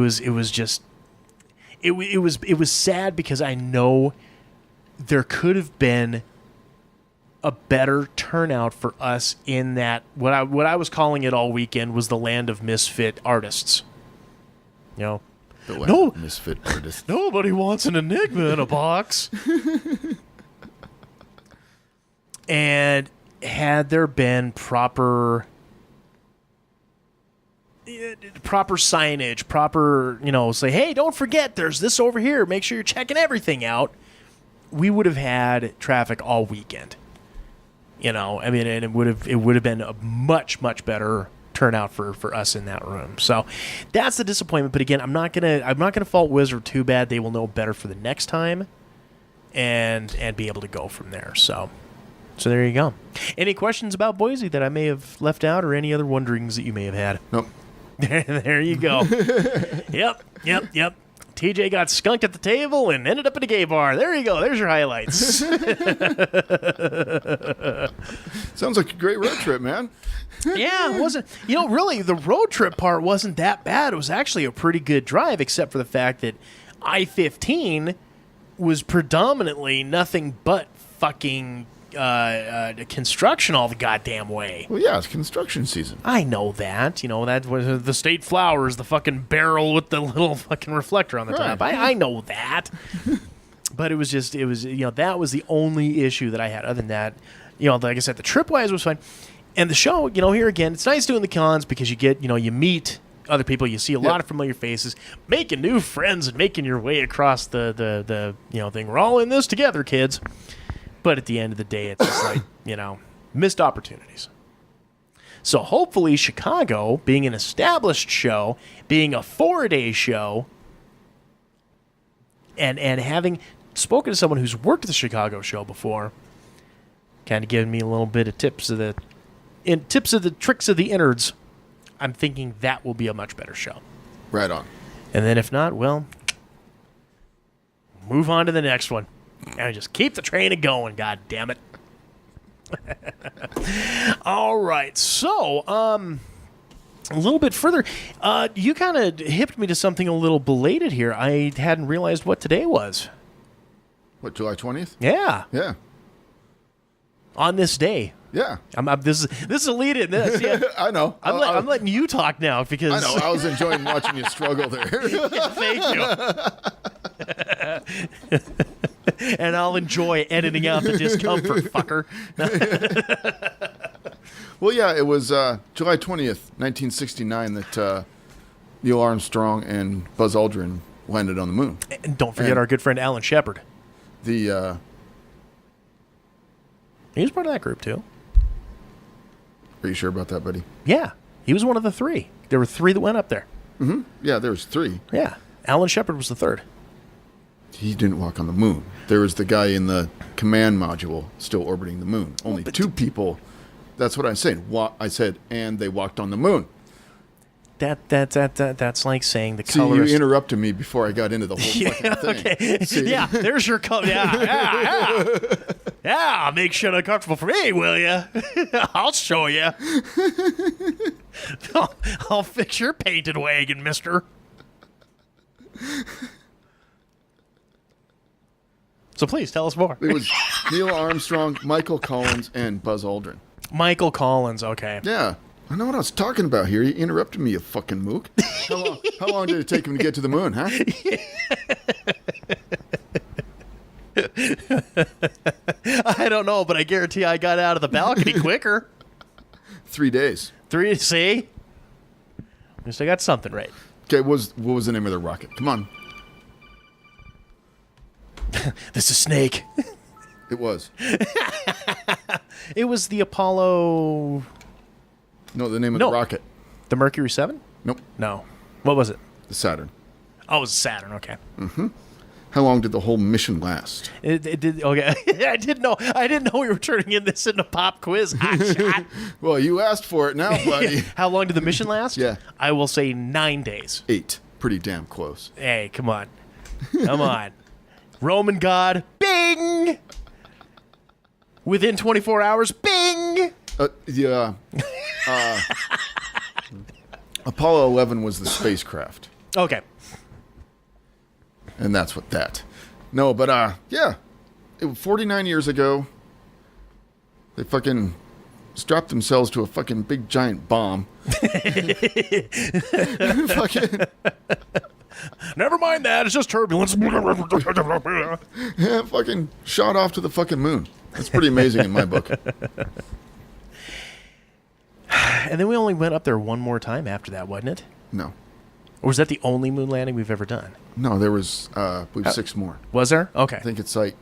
was sad because I know there could have been a better turnout for us in that what I was calling it all weekend was the land of misfit artists. No misfit artist. Nobody wants an Enigma in a box. And had there been proper signage, say, hey, don't forget, there's this over here. Make sure you're checking everything out. We would have had traffic all weekend. And it would have been a much, much better turnout for us in that room. So that's the disappointment. But again, I'm not gonna fault Wizard too bad. They will know better for the next time, and be able to go from there. So there you go. Any questions about Boise that I may have left out, or any other wonderings that you may have had? Nope. There you go. Yep. TJ got skunked at the table and ended up at a gay bar. There you go. There's your highlights. Sounds like a great road trip, man. Yeah, it wasn't. Really, the road trip part wasn't that bad. It was actually a pretty good drive, except for the fact that I-15 was predominantly nothing but fucking construction all the goddamn way. Well, yeah, it's construction season. I know that. That was the state flowers, the fucking barrel with the little fucking reflector on the top. I know that. But that was the only issue that I had. Other than that, like I said, the tripwise was fine. And the show, here again, it's nice doing the cons because you get, you meet other people, you see a lot of familiar faces, making new friends and making your way across the thing. We're all in this together, kids. But at the end of the day, it's just like, missed opportunities. So hopefully Chicago, being an established show, being a 4-day show, and having spoken to someone who's worked at the Chicago show before, kind of giving me a little bit of tricks of the innards, I'm thinking that will be a much better show. Right on. And then if not, well, move on to the next one. And just keep the train going, god damn it. All right, so a little bit further, you kind of hipped me to something a little belated here. I hadn't realized what today was. What, July 20th? Yeah. Yeah. On this day. Yeah. This is a lead in this. Yeah. I know. I'm letting you talk now because I know. I was enjoying watching you struggle there. Thank you. And I'll enjoy editing out the discomfort, fucker. Well, yeah, it was July 20th, 1969 that Neil Armstrong and Buzz Aldrin landed on the moon. And don't forget our good friend Alan Shepard. He was part of that group, too. Are you sure about that, buddy? Yeah. He was one of the 3. There were 3 that went up there. Mm-hmm. Yeah, there was 3. Yeah. Alan Shepard was the 3rd. He didn't walk on the moon. There was the guy in the command module still orbiting the moon. Only 2 people. That's what I'm saying. I said, and they walked on the moon. That's like saying the See, colorist. you interrupted me before I got into the whole fucking thing. Okay. See? Yeah, there's your yeah. Yeah, make shit uncomfortable for me, will you? I'll show you. I'll fix your painted wagon, mister. So please, tell us more. It was Neil Armstrong, Michael Collins, and Buzz Aldrin. Michael Collins, okay. Yeah. I know what I was talking about here. You interrupted me, you fucking mook. How long did it take him to get to the moon, huh? I don't know, but I guarantee I got out of the balcony quicker. 3 days. 3, see? At least I got something right. Okay, what was the name of the rocket? Come on. This is Snake. It was. It was the Apollo... No, the name of the rocket. The Mercury 7? Nope. No. What was it? The Saturn. Oh, it was Saturn, okay. Mm-hmm. How long did the whole mission last? It did, okay. I didn't know we were turning this into pop quiz. Hot shot. Well, you asked for it now, buddy. How long did the mission last? Yeah. I will say 9 days. 8. Pretty damn close. Hey, come on. Come on. Roman god, bing! Within 24 hours, bing! Yeah. Apollo 11 was the spacecraft. Okay. And that's what that. No, but yeah. 49 years ago, they fucking strapped themselves to a fucking big giant bomb. Fucking Never mind that, it's just turbulence. yeah, fucking shot off to the fucking moon. That's pretty amazing in my book. And then we only went up there one more time after that, wasn't it? No. Or was that the only moon landing we've ever done? No, there was, I believe, 6 more. Was there? Okay. I think it's like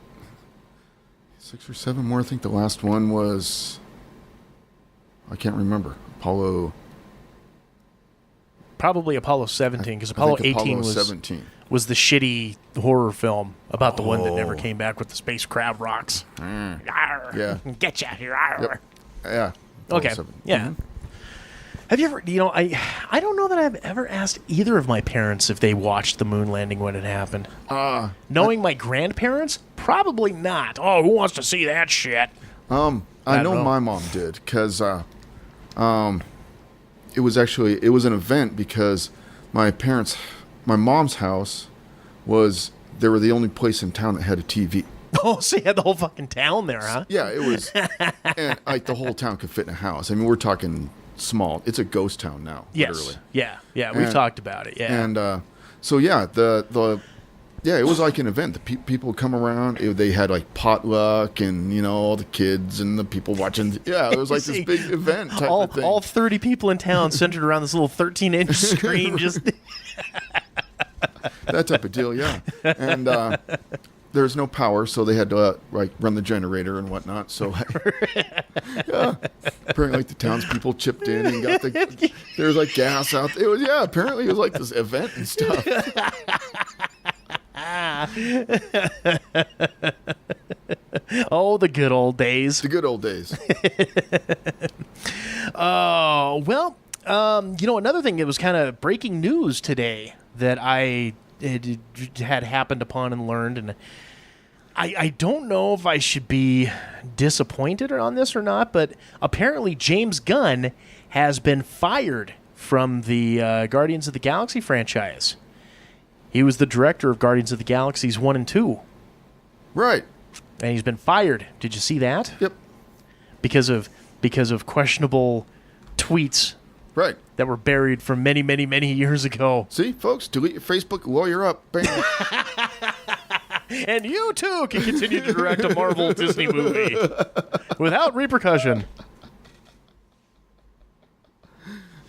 6 or 7 more. I think the last one was, I can't remember. Probably Apollo 17, because Apollo 18 was the shitty horror film about the one that never came back with the space crab rocks. Yeah. Get you here. Yep. Yeah. Apollo Okay. 7. Yeah. Mm-hmm. Have you ever, I don't know that I've ever asked either of my parents if they watched the moon landing when it happened. Knowing my grandparents, probably not. Oh, who wants to see that shit? I know my mom did, because it was an event because my mom's house they were the only place in town that had a TV. Oh, so you had the whole fucking town there, huh? Yeah, it was, and like the whole town could fit in a house. I mean, we're talking small. It's a ghost town now. Yes. Literally. Yeah. We've talked about it. Yeah. And so yeah, it was like an event. The people would come around. They had like potluck, and all the kids and the people watching. Yeah, it was like this big event type of thing. All 30 people in town centered around this little 13-inch screen. Just that type of deal. Yeah, and. There's no power, so they had to run the generator and whatnot. So, yeah, apparently, the townspeople chipped in and got there was like gas out. Apparently, it was like this event and stuff. Oh, the good old days. The good old days. Oh, well, another thing that was kind of breaking news today that it had happened upon and learned, and I don't know if I should be disappointed on this or not, but apparently James Gunn has been fired from the Guardians of the Galaxy franchise. He was the director of Guardians of the Galaxies 1 and 2. Right. And he's been fired. Did you see that? Yep. because of questionable tweets Right. that were buried from many, many, many years ago. See, folks, delete your Facebook, lawyer up. Bang. And you too can continue to direct a Marvel Disney movie without repercussion.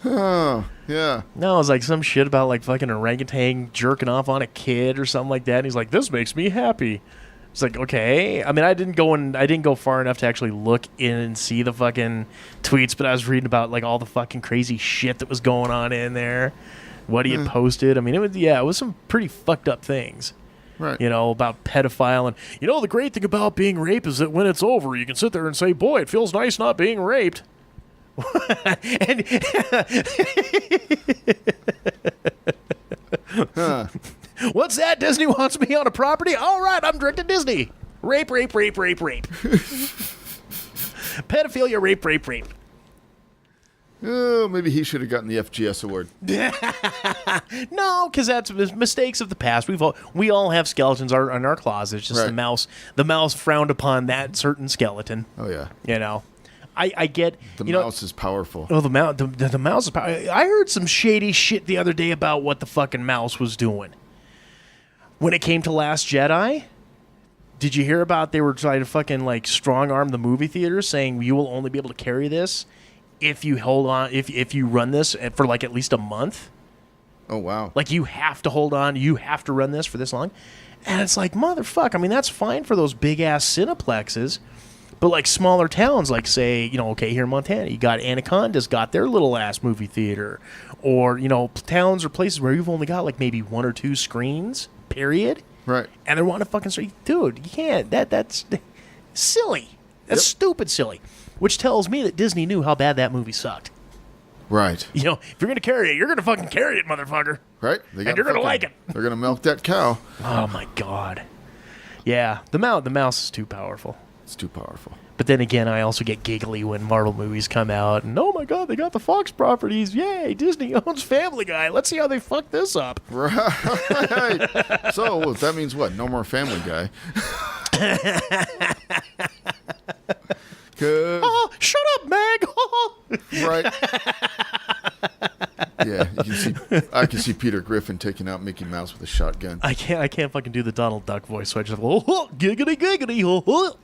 Oh, yeah. No, it was like some shit about like fucking orangutan jerking off on a kid or something like that. And he's like, "This makes me happy." It's like, okay. I mean, I didn't go far enough to actually look in and see the fucking tweets, but I was reading about like all the fucking crazy shit that was going on in there. What he had posted. I mean, it was some pretty fucked up things. Right. You know, about pedophile. And, you know, the great thing about being raped is that when it's over, you can sit there and say, boy, it feels nice not being raped. And what's that? Disney wants me on a property? All right, I'm directing Disney. Rape, rape, rape, rape, rape. Pedophilia, rape, rape, rape. Oh, maybe he should have gotten the FGS award. No, because that's mistakes of the past. We all have skeletons in our closets. Just Right. the mouse frowned upon that certain skeleton. Oh, yeah. You know, I get The you mouse is powerful. Oh, the mouse is powerful. I heard some shady shit the other day about what the fucking mouse was doing when it came to Last Jedi. Did you hear about they were trying to fucking like strong arm the movie theaters, saying you will only be able to carry this if you hold on, if you run this for like at least a month. Oh, wow. Like you have to hold on, you have to run this for this long. And it's like, motherfuck, I mean, that's fine for those big ass cineplexes, but like smaller towns, like say, you know, okay, here in Montana, you got Anaconda's got their little ass movie theater, or, you know, towns or places where you've only got like maybe 1 or 2 screens, period. Right. And they want to fucking say, dude, you can't, that's silly. That's stupid silly. Which tells me that Disney knew how bad that movie sucked. Right. You know, if you're going to carry it, you're going to fucking carry it, motherfucker. Right. And you're going to like it. They're going to milk that cow. Oh, my God. Yeah, the mouse is too powerful. It's too powerful. But then again, I also get giggly when Marvel movies come out. And, oh, my God, they got the Fox properties. Yay, Disney owns Family Guy. Let's see how they fuck this up. Right. So that means what? No more Family Guy. Oh, shut up, Meg. Right. Yeah, I can see Peter Griffin taking out Mickey Mouse with a shotgun. I can't fucking do the Donald Duck voice, so I just oh, giggity giggity. Oh.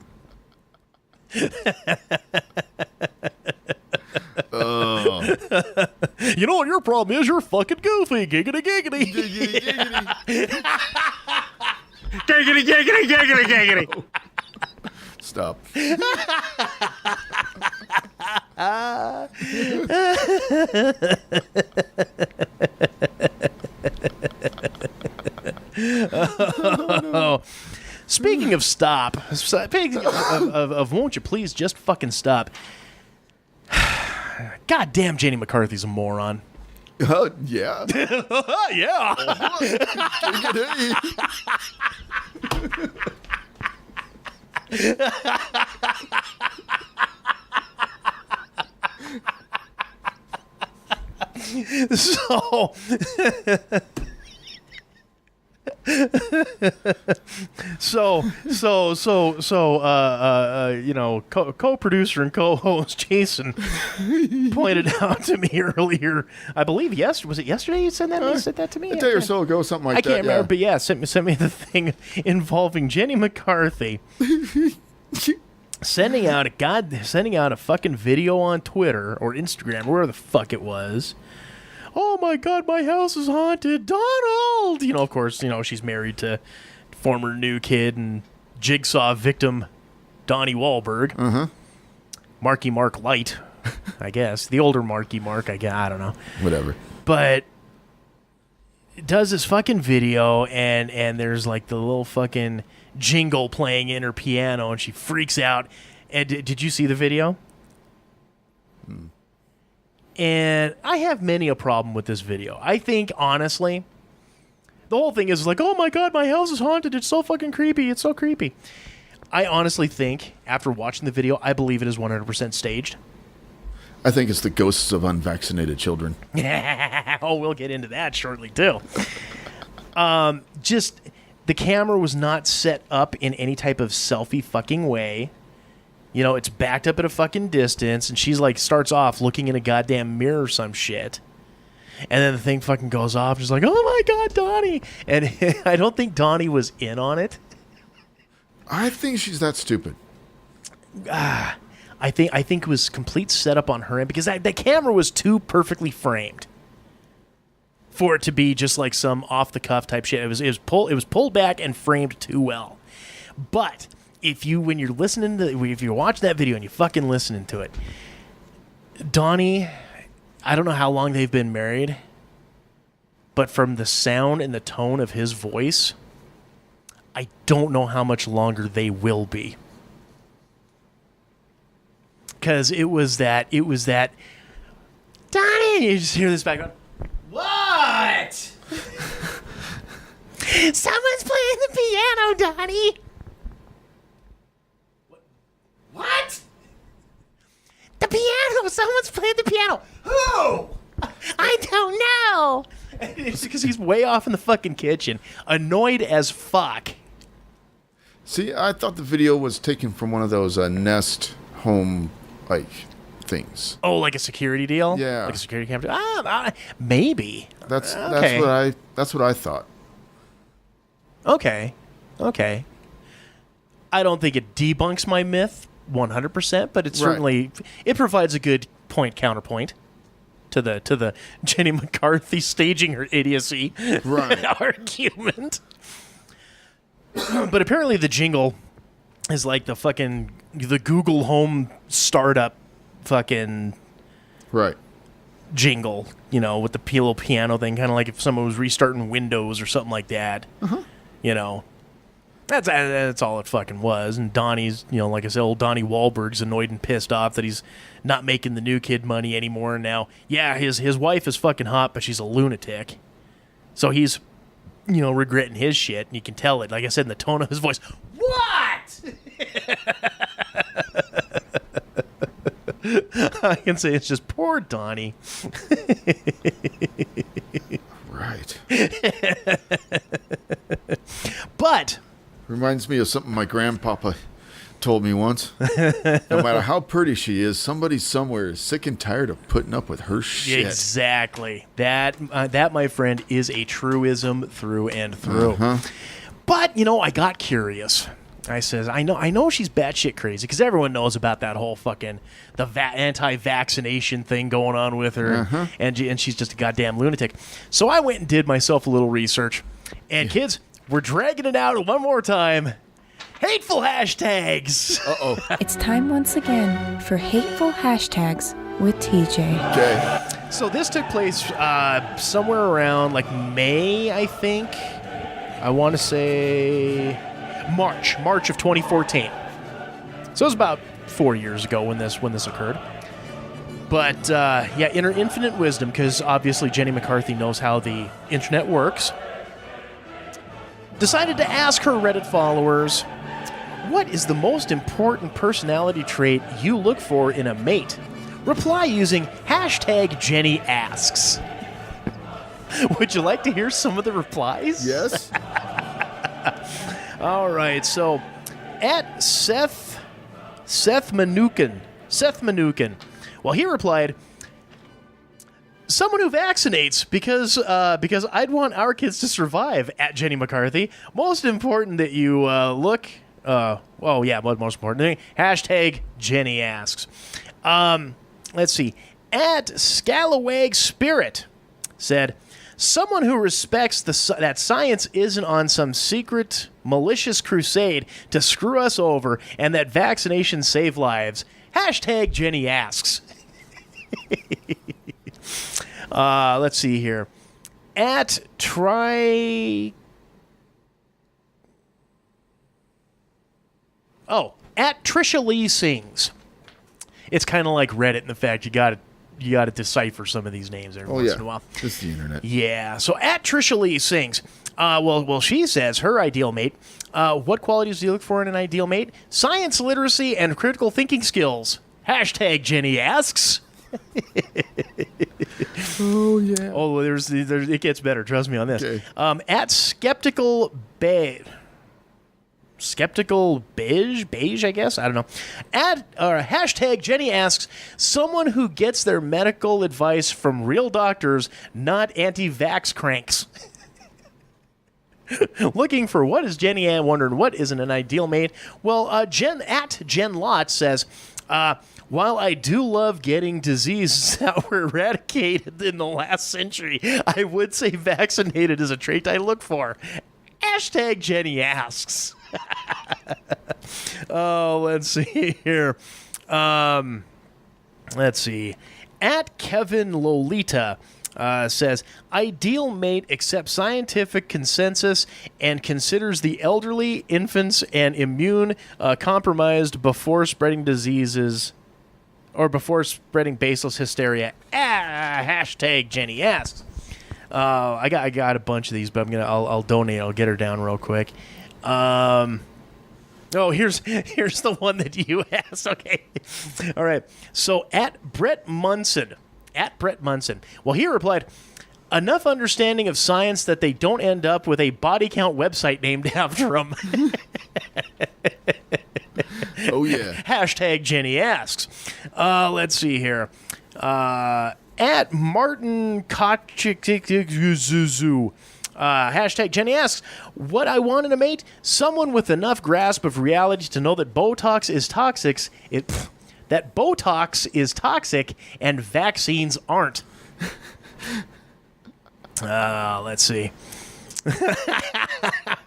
You know what your problem is? You're fucking goofy. Giggity giggity. Giggity, giggity, giggity, giggity. Stop. Speaking of stop, speaking of won't you please just fucking stop. Goddamn, Jenny McCarthy's a moron. Yeah. Yeah. You know, co-producer and co-host Jason pointed out to me earlier. I believe was it yesterday you said that? You said that to me A day or so ago, something like that. I can't remember, but yeah, sent me the thing involving Jenny McCarthy sending out a fucking video on Twitter or Instagram, or wherever the fuck it was. Oh my God, my house is haunted, Donald. You know, of course, you know she's married to former New Kid and Jigsaw victim Donnie Wahlberg. Marky Mark Light, I guess. The older Marky Mark, I guess. I don't know. Whatever. But it does this fucking video, and there's like the little fucking jingle playing in her piano, and she freaks out. And did you see the video? And I have many a problem with this video. I think, honestly, the whole thing is like, oh my God, my house is haunted. It's so fucking creepy. It's so creepy. I honestly think, after watching the video, I believe it is 100% staged. I think it's the ghosts of unvaccinated children. Oh, we'll get into that shortly, too. Just, the camera was not set up in any type of selfie fucking way. You know, it's backed up at a fucking distance, and she's like, starts off looking in a goddamn mirror or some shit. And then the thing fucking goes off. She's like, oh my God, Donnie. And I don't think Donnie was in on it. I think she's that stupid. I think it was complete setup on her end because that camera was too perfectly framed for it to be just like some off the cuff type shit. It was pulled back and framed too well. But if you're watching that video and you fucking listening to it, Donnie, I don't know how long they've been married, but from the sound and the tone of his voice, I don't know how much longer they will be. Because it was that, Donnie, you just hear this background. What? Someone's playing the piano, Donnie. What? The piano. Someone's playing the piano. Who? I don't know. It's because he's way off in the fucking kitchen, annoyed as fuck. See, I thought the video was taken from one of those Nest home things. Oh, like a security deal? Yeah, like a security camera. Maybe. That's okay. what I thought. Okay. I don't think it debunks my myth 100%, but it certainly it provides a good counterpoint to the Jenny McCarthy staging her idiocy argument. But apparently the jingle is like the Google Home startup fucking jingle, you know, with the little piano thing, kind of like if someone was restarting Windows or something like that. You know, that's all it fucking was. And Donnie's, you know, like I said, old Donnie Wahlberg's annoyed and pissed off that he's not making the new kid money anymore. Now, yeah, his wife is fucking hot, but she's a lunatic. So he's, you know, regretting his shit, and you can tell it, like I said, in the tone of his voice. What? I can say it's just poor Donnie. Right. But reminds me of something my grandpapa told me once. No matter how pretty she is, somebody somewhere is sick and tired of putting up with her shit. Exactly. That, my friend, is a truism through and through. But, you know, I got curious. I says, I know she's batshit crazy because everyone knows about that whole fucking anti-vaccination thing going on with her, and she's just a goddamn lunatic. So I went and did myself a little research, and kids, we're dragging it out one more time. Hateful hashtags. It's time once again for Hateful Hashtags with TJ. Okay. So this took place somewhere around like May, I think. I want to say March of 2014. So it was about 4 years ago when this occurred. But yeah, in her infinite wisdom, because obviously Jenny McCarthy knows how the internet works, decided to ask her Reddit followers, what is the most important personality trait you look for in a mate? Reply using hashtag Jenny Asks. Would you like to hear some of the replies? Yes. All right, so at Seth Manukin, well, he replied, someone who vaccinates because I'd want our kids to survive. At Jenny McCarthy, most important that you look. Most important thing. Hashtag Jenny Asks. Let's see. At Scalawag Spirit said, someone who respects that science isn't on some secret malicious crusade to screw us over and that vaccinations save lives. Hashtag Jenny Asks. Let's see here. At Trisha Lee Sings. It's kind of like Reddit in the fact you got to decipher some of these names every once in a while. It's the internet. Yeah. So at Trisha Lee Sings, well, she says her ideal mate. What qualities do you look for in an ideal mate? Science literacy and critical thinking skills. Hashtag Jenny Asks. Oh yeah. Oh, there's it gets better. Trust me on this. Okay. At Skeptical Babe. skeptical beige, I guess. I don't know. Hashtag Jenny asks, someone who gets their medical advice from real doctors, not anti-vax cranks. Looking for what is Jenny Ann wondering what isn't an ideal mate? Well, Jen Lott says, while I do love getting diseases that were eradicated in the last century, I would say vaccinated is a trait I look for. Hashtag Jenny asks. Oh, let's see here. Let's see. At Kevin Lolita says, ideal mate accepts scientific consensus and considers the elderly, infants, and immune compromised before spreading diseases or before spreading baseless hysteria. Hashtag Jenny asks. I got a bunch of these, but I'll donate. I'll get her down real quick. Oh, here's the one that you asked. Okay. All right. So at Brett Munson. Well, he replied, enough understanding of science that they don't end up with a body count website named after them. Oh, yeah. Hashtag Jenny asks. Let's see here. At Martin Kachikzuzu. Hashtag Jenny asks, what I want in a mate? Someone with enough grasp of reality to know that Botox is toxic. That Botox is toxic and vaccines aren't. Let's see.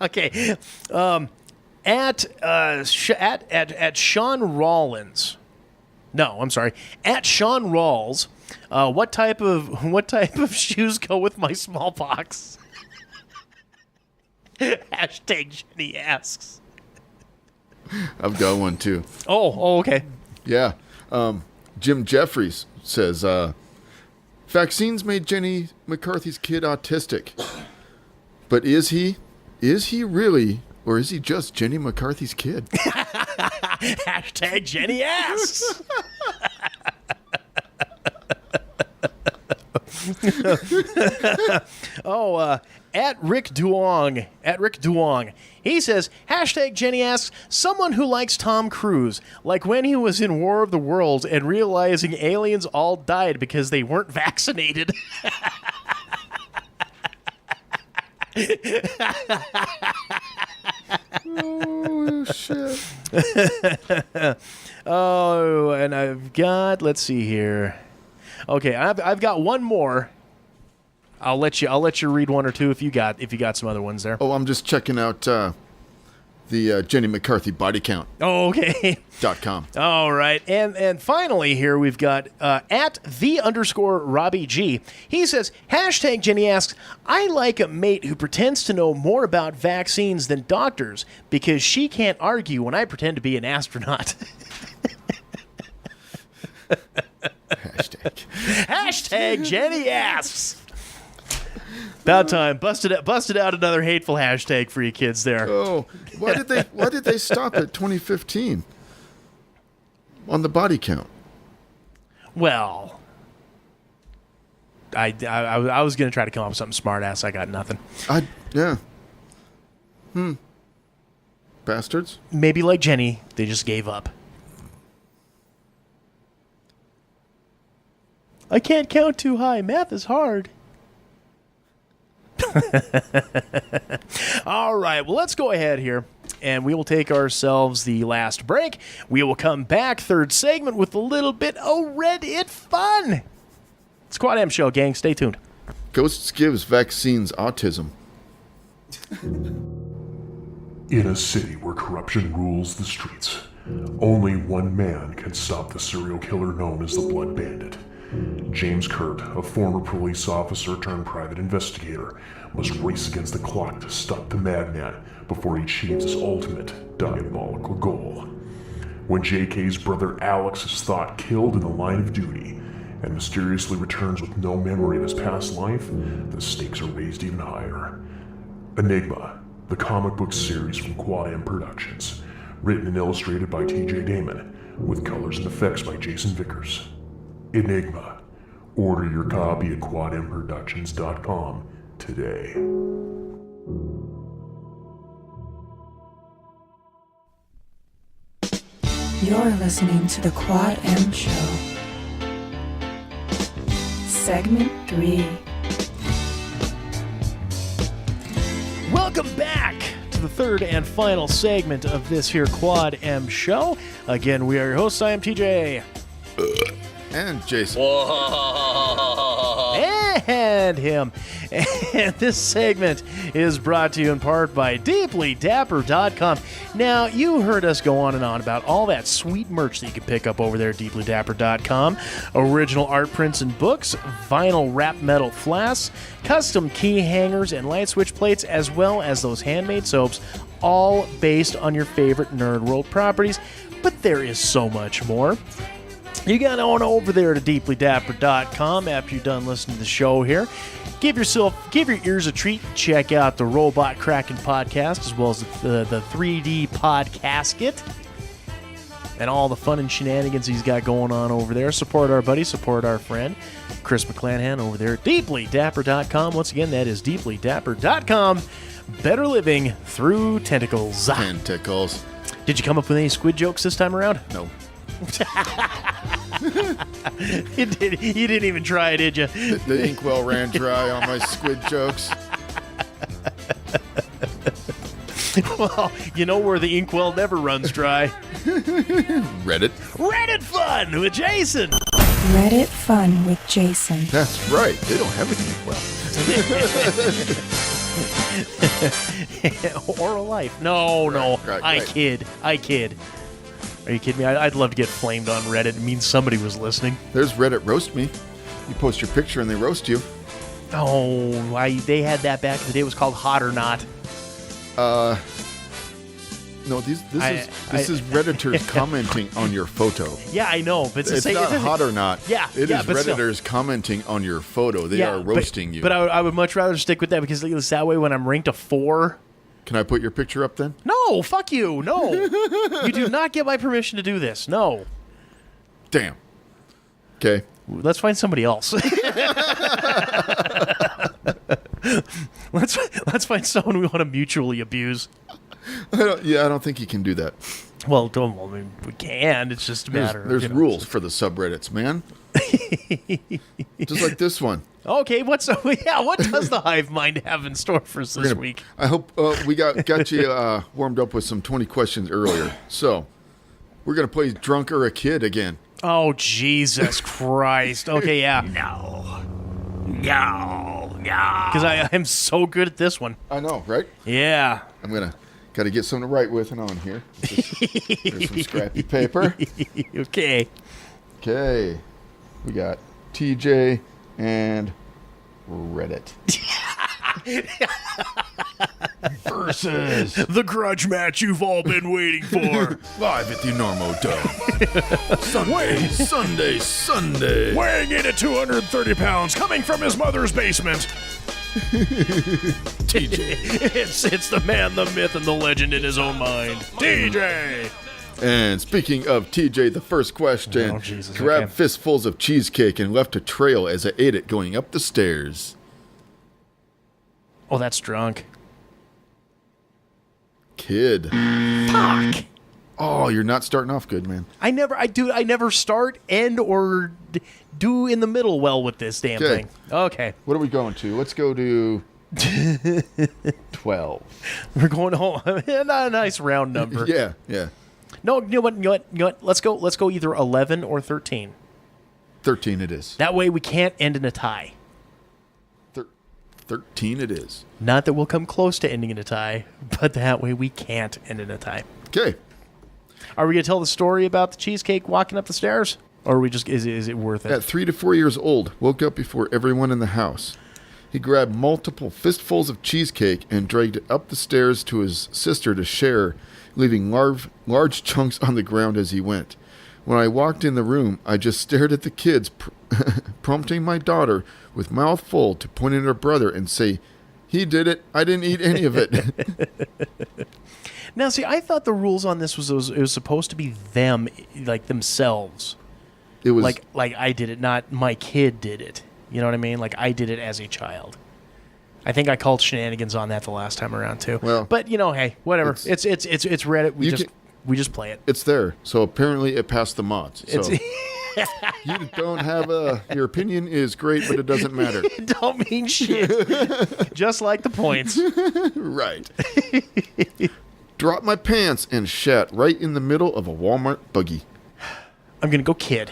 Okay. At Sean Rollins. No, I'm sorry. At Sean Rawls. What type of shoes go with my smallpox? Hashtag Jenny asks. I've got one too. Oh, okay. Yeah. Jim Jeffries says, vaccines made Jenny McCarthy's kid autistic. But is he really, or is he just Jenny McCarthy's kid? Hashtag Jenny asks. At Rick Duong. He says, hashtag Jenny asks, someone who likes Tom Cruise, like when he was in War of the Worlds and realizing aliens all died because they weren't vaccinated. Oh, shit. Oh, and I've got, let's see here. Okay, I've got one more. I'll let you read one or two if you got some other ones there. Oh, I'm just checking out the Jenny McCarthy body count. Oh, okay. .com. All right, and finally here we've got at @Robbie G. He says, hashtag Jenny asks, I like a mate who pretends to know more about vaccines than doctors because she can't argue when I pretend to be an astronaut. Hashtag Jenny asks. About time. Busted out another hateful hashtag for you kids there. Oh, why did they stop at 2015 on the body count? Well, I was gonna try to come up with something smart ass. I got nothing. Yeah. Bastards. Maybe like Jenny, they just gave up. I can't count too high. Math is hard. All right, well, let's go ahead here, and we will take ourselves the last break. We will come back, third segment, with a little bit of Reddit fun. It's Quad M Show, gang. Stay tuned. Ghosts gives vaccines autism. In a city where corruption rules the streets, only one man can stop the serial killer known as the Blood Bandit. James Kurt, a former police officer turned private investigator, must race against the clock to stop the madman before he achieves his ultimate diabolical goal. When JK's brother Alex is thought killed in the line of duty and mysteriously returns with no memory of his past life, the stakes are raised even higher. Enigma, the comic book series from Quad M Productions, written and illustrated by TJ Damon, with colors and effects by Jason Vickers. Enigma. Order your copy at quadmproductions.com today. You're listening to the Quad M Show. Segment 3. Welcome back to the third and final segment of this here Quad M Show. Again, we are your hosts. I am TJ. And Jason. And him. And this segment is brought to you in part by DeeplyDapper.com. Now, you heard us go on and on about all that sweet merch that you can pick up over there at DeeplyDapper.com. Original art prints and books, vinyl wrap metal flasks, custom key hangers and light switch plates, as well as those handmade soaps, all based on your favorite Nerd World properties. But there is so much more. You got on over there to DeeplyDapper.com after you're done listening to the show here. Give your ears a treat. Check out the Robot Kraken podcast, as well as the 3D Podcasket, and all the fun and shenanigans he's got going on over there. Support our buddy, support our friend, Chris McClanahan over there at DeeplyDapper.com. Once again, that is DeeplyDapper.com. Better living through tentacles. Tentacles. Did you come up with any squid jokes this time around? No. You didn't even try, did you? The inkwell ran dry on my squid jokes. Well, you know where the inkwell never runs dry. Reddit. Reddit fun with Jason. Reddit fun with Jason. That's right. They don't have an inkwell. Or a life. No. Right. I kid. Are you kidding me? I'd love to get flamed on Reddit. It means somebody was listening. There's Reddit Roast Me. You post your picture and they roast you. Oh, they had that back in the day. It was called Hot or Not. No, this is Redditors commenting on your photo. Yeah, I know, but it's not Hot or Not. Yeah, it is but Redditors still commenting on your photo. They are roasting you. But I would much rather stick with that, because at least that way, when I'm ranked a 4. Can I put your picture up then? No, fuck you. No. You do not get my permission to do this. No. Damn. Okay. Let's find somebody else. Let's find someone we want to mutually abuse. I don't think you can do that. Well, we can. It's just a matter. There's rules for the subreddits, man. Just like this one. Okay, what does the Hive Mind have in store for us this week? I hope we got you warmed up with some 20 questions earlier. So, we're going to play Drunk or a Kid again. Oh, Jesus Christ. Okay, yeah. No. Because I'm so good at this one. I know, right? Yeah. Got to get something to write with and on here. Here's some scrappy paper. Okay. We got TJ and Reddit. Versus the grudge match you've all been waiting for. Live at the Normo Dome. Sunday. Weighing in at 230 pounds, coming from his mother's basement. TJ. It's the man, the myth, and the legend in his own mind. TJ. And speaking of TJ, the first question. Grabbed fistfuls of cheesecake and left a trail as I ate it going up the stairs. Oh, that's drunk. Kid. Fuck. Oh, you're not starting off good, man. I never start, end, or do in the middle well with this damn thing. Okay. What are we going to? Let's go to 12. We're going home. Not a nice round number. Yeah. No, you know what? Let's go either 11 or 13. 13 it is. That way we can't end in a tie. 13 it is. Not that we'll come close to ending in a tie, but that way we can't end in a tie. Okay. Are we going to tell the story about the cheesecake walking up the stairs? Or are we just, is it worth it? At 3 to 4 years old, woke up before everyone in the house. He grabbed multiple fistfuls of cheesecake and dragged it up the stairs to his sister to share, leaving large chunks on the ground as he went. When I walked in the room, I just stared at the kids, prompting my daughter with mouth full to point at her brother and say, "He did it. I didn't eat any of it." Now, see, I thought the rules on this was it was supposed to be them, like themselves. It was like I did it, not my kid did it. You know what I mean? Like I did it as a child. I think I called shenanigans on that the last time around too. Well, but hey, whatever. It's Reddit. We just play it. It's there. So apparently it passed the mods. So It's you don't have your opinion is great, but it doesn't matter. it don't mean shit. Just like the points. Right. Dropped my pants and shat right in the middle of a Walmart buggy. I'm going to go kid.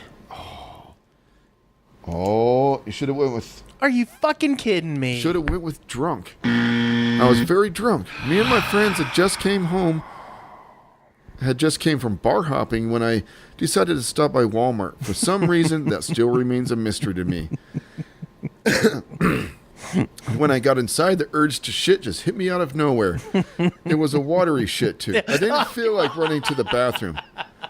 Oh, you should have went with... Are you fucking kidding me? Should have went with drunk. I was very drunk. Me and my friends had just came from bar hopping when I decided to stop by Walmart. For some reason, that still remains a mystery to me. When I got inside, the urge to shit just hit me out of nowhere. It was a watery shit, too. I didn't feel like running to the bathroom.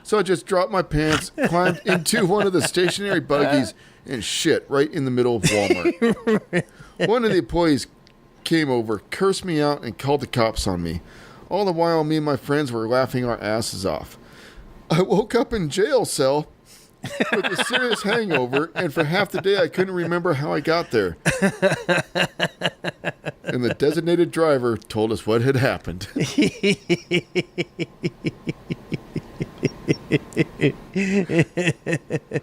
So I just dropped my pants, climbed into one of the stationary buggies, and shit right in the middle of Walmart. One of the employees came over, cursed me out, and called the cops on me. All the while, me and my friends were laughing our asses off. I woke up in jail cell with a serious hangover, and for half the day I couldn't remember how I got there. And the designated driver told us what had happened.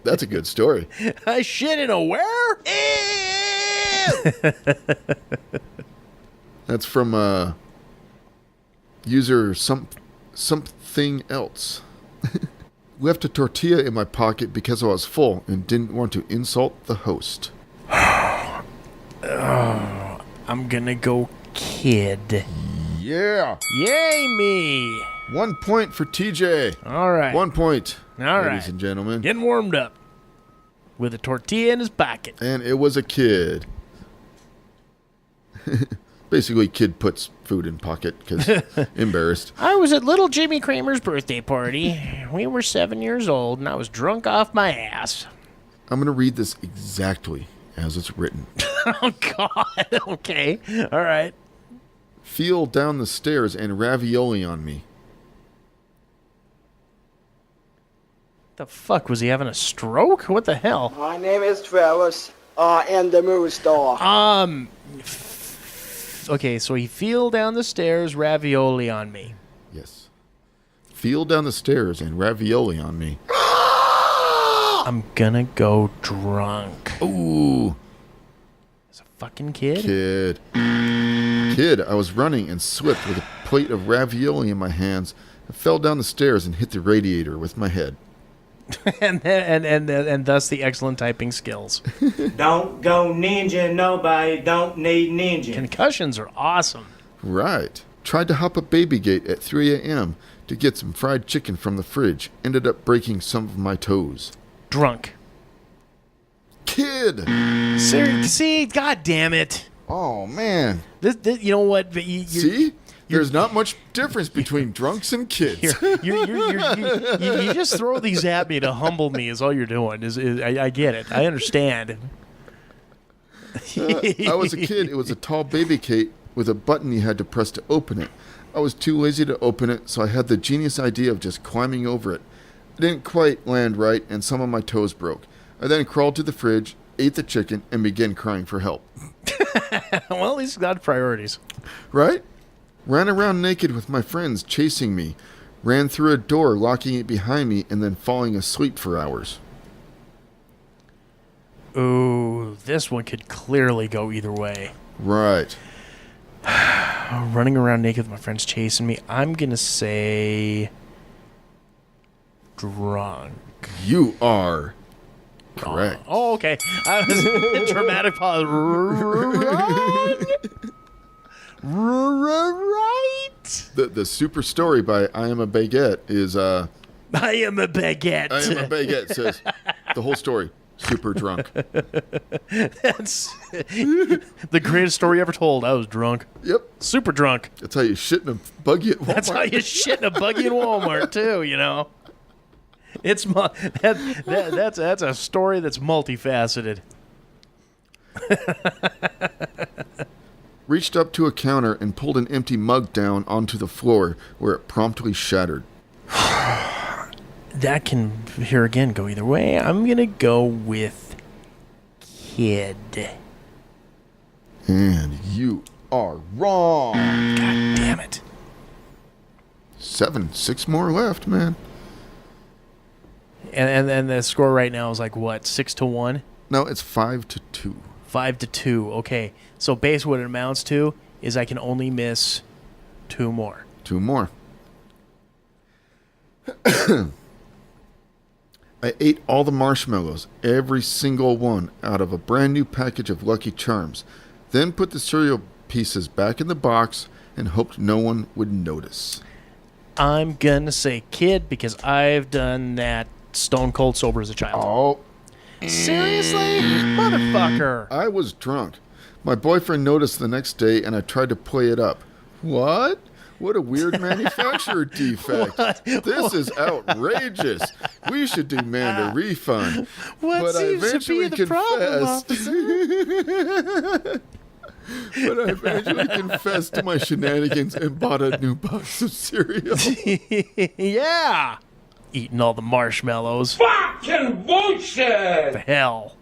That's a good story. I shit in a where? That's from user something else. Left a tortilla in my pocket because I was full and didn't want to insult the host. I'm gonna go kid. Yeah. Yay me. 1 point for TJ. All right. 1 point. All right. Ladies and gentlemen. Getting warmed up. With a tortilla in his pocket. And it was a kid. Basically, kid puts food in pocket because embarrassed. I was at little Jimmy Kramer's birthday party. We were 7 years old, and I was drunk off my ass. I'm going to read this exactly as it's written. Oh, God. Okay. All right. Feel down the stairs and ravioli on me. The fuck? Was he having a stroke? What the hell? My name is Travis, and the Moose Dog. Okay, so he feel down the stairs, ravioli on me. Yes. Feel down the stairs and ravioli on me. I'm gonna go drunk. Ooh. It's a fucking kid? Kid, I was running and slipped with a plate of ravioli in my hands. I fell down the stairs and hit the radiator with my head. and thus the excellent typing skills. Don't go ninja, nobody don't need ninja. Concussions are awesome. Right. Tried to hop a baby gate at 3 a.m. to get some fried chicken from the fridge. Ended up breaking some of my toes. Drunk. Kid! See, god damn it. Oh, man. This you know what? See? There's not much difference between drunks and kids. You just throw these at me to humble me is all you're doing. I get it. I understand. I was a kid. It was a tall baby gate with a button you had to press to open it. I was too lazy to open it, so I had the genius idea of just climbing over it. I didn't quite land right, and some of my toes broke. I then crawled to the fridge, ate the chicken, and began crying for help. Well, at least got priorities. Right? Ran around naked with my friends chasing me. Ran through a door, locking it behind me, and then falling asleep for hours. Ooh, this one could clearly go either way. Right. Running around naked with my friends chasing me. I'm going to say drunk. You are correct. Oh, okay. I was dramatic pause. Right. The super story by I Am a Baguette is I am a baguette. I Am a Baguette says the whole story. Super drunk. That's the greatest story ever told. I was drunk. Yep. Super drunk. That's how you shit in a buggy at Walmart. That's how you shit in a buggy in Walmart too, you know. It's that's a story that's multifaceted. Reached up to a counter and pulled an empty mug down onto the floor where it promptly shattered. That can, here again, go either way. I'm going to go with kid. And you are wrong. God damn it. 6 more left, man. And the score right now is like what, 6-1? No, it's 5-2. 5-2. Okay, so basically what it amounts to is I can only miss 2 more. 2 more. I ate all the marshmallows, every single one, out of a brand new package of Lucky Charms. Then put the cereal pieces back in the box and hoped no one would notice. I'm gonna say kid because I've done that stone cold sober as a child. Oh. Seriously? Motherfucker. I was drunk. My boyfriend noticed the next day and I tried to play it up. What? What a weird manufacturer defect. This is outrageous. We should demand a refund. What but seems I eventually to be the problem, confessed. But I eventually confessed to my shenanigans and bought a new box of cereal. Yeah. Eating all the marshmallows. Fucking bullshit! The hell.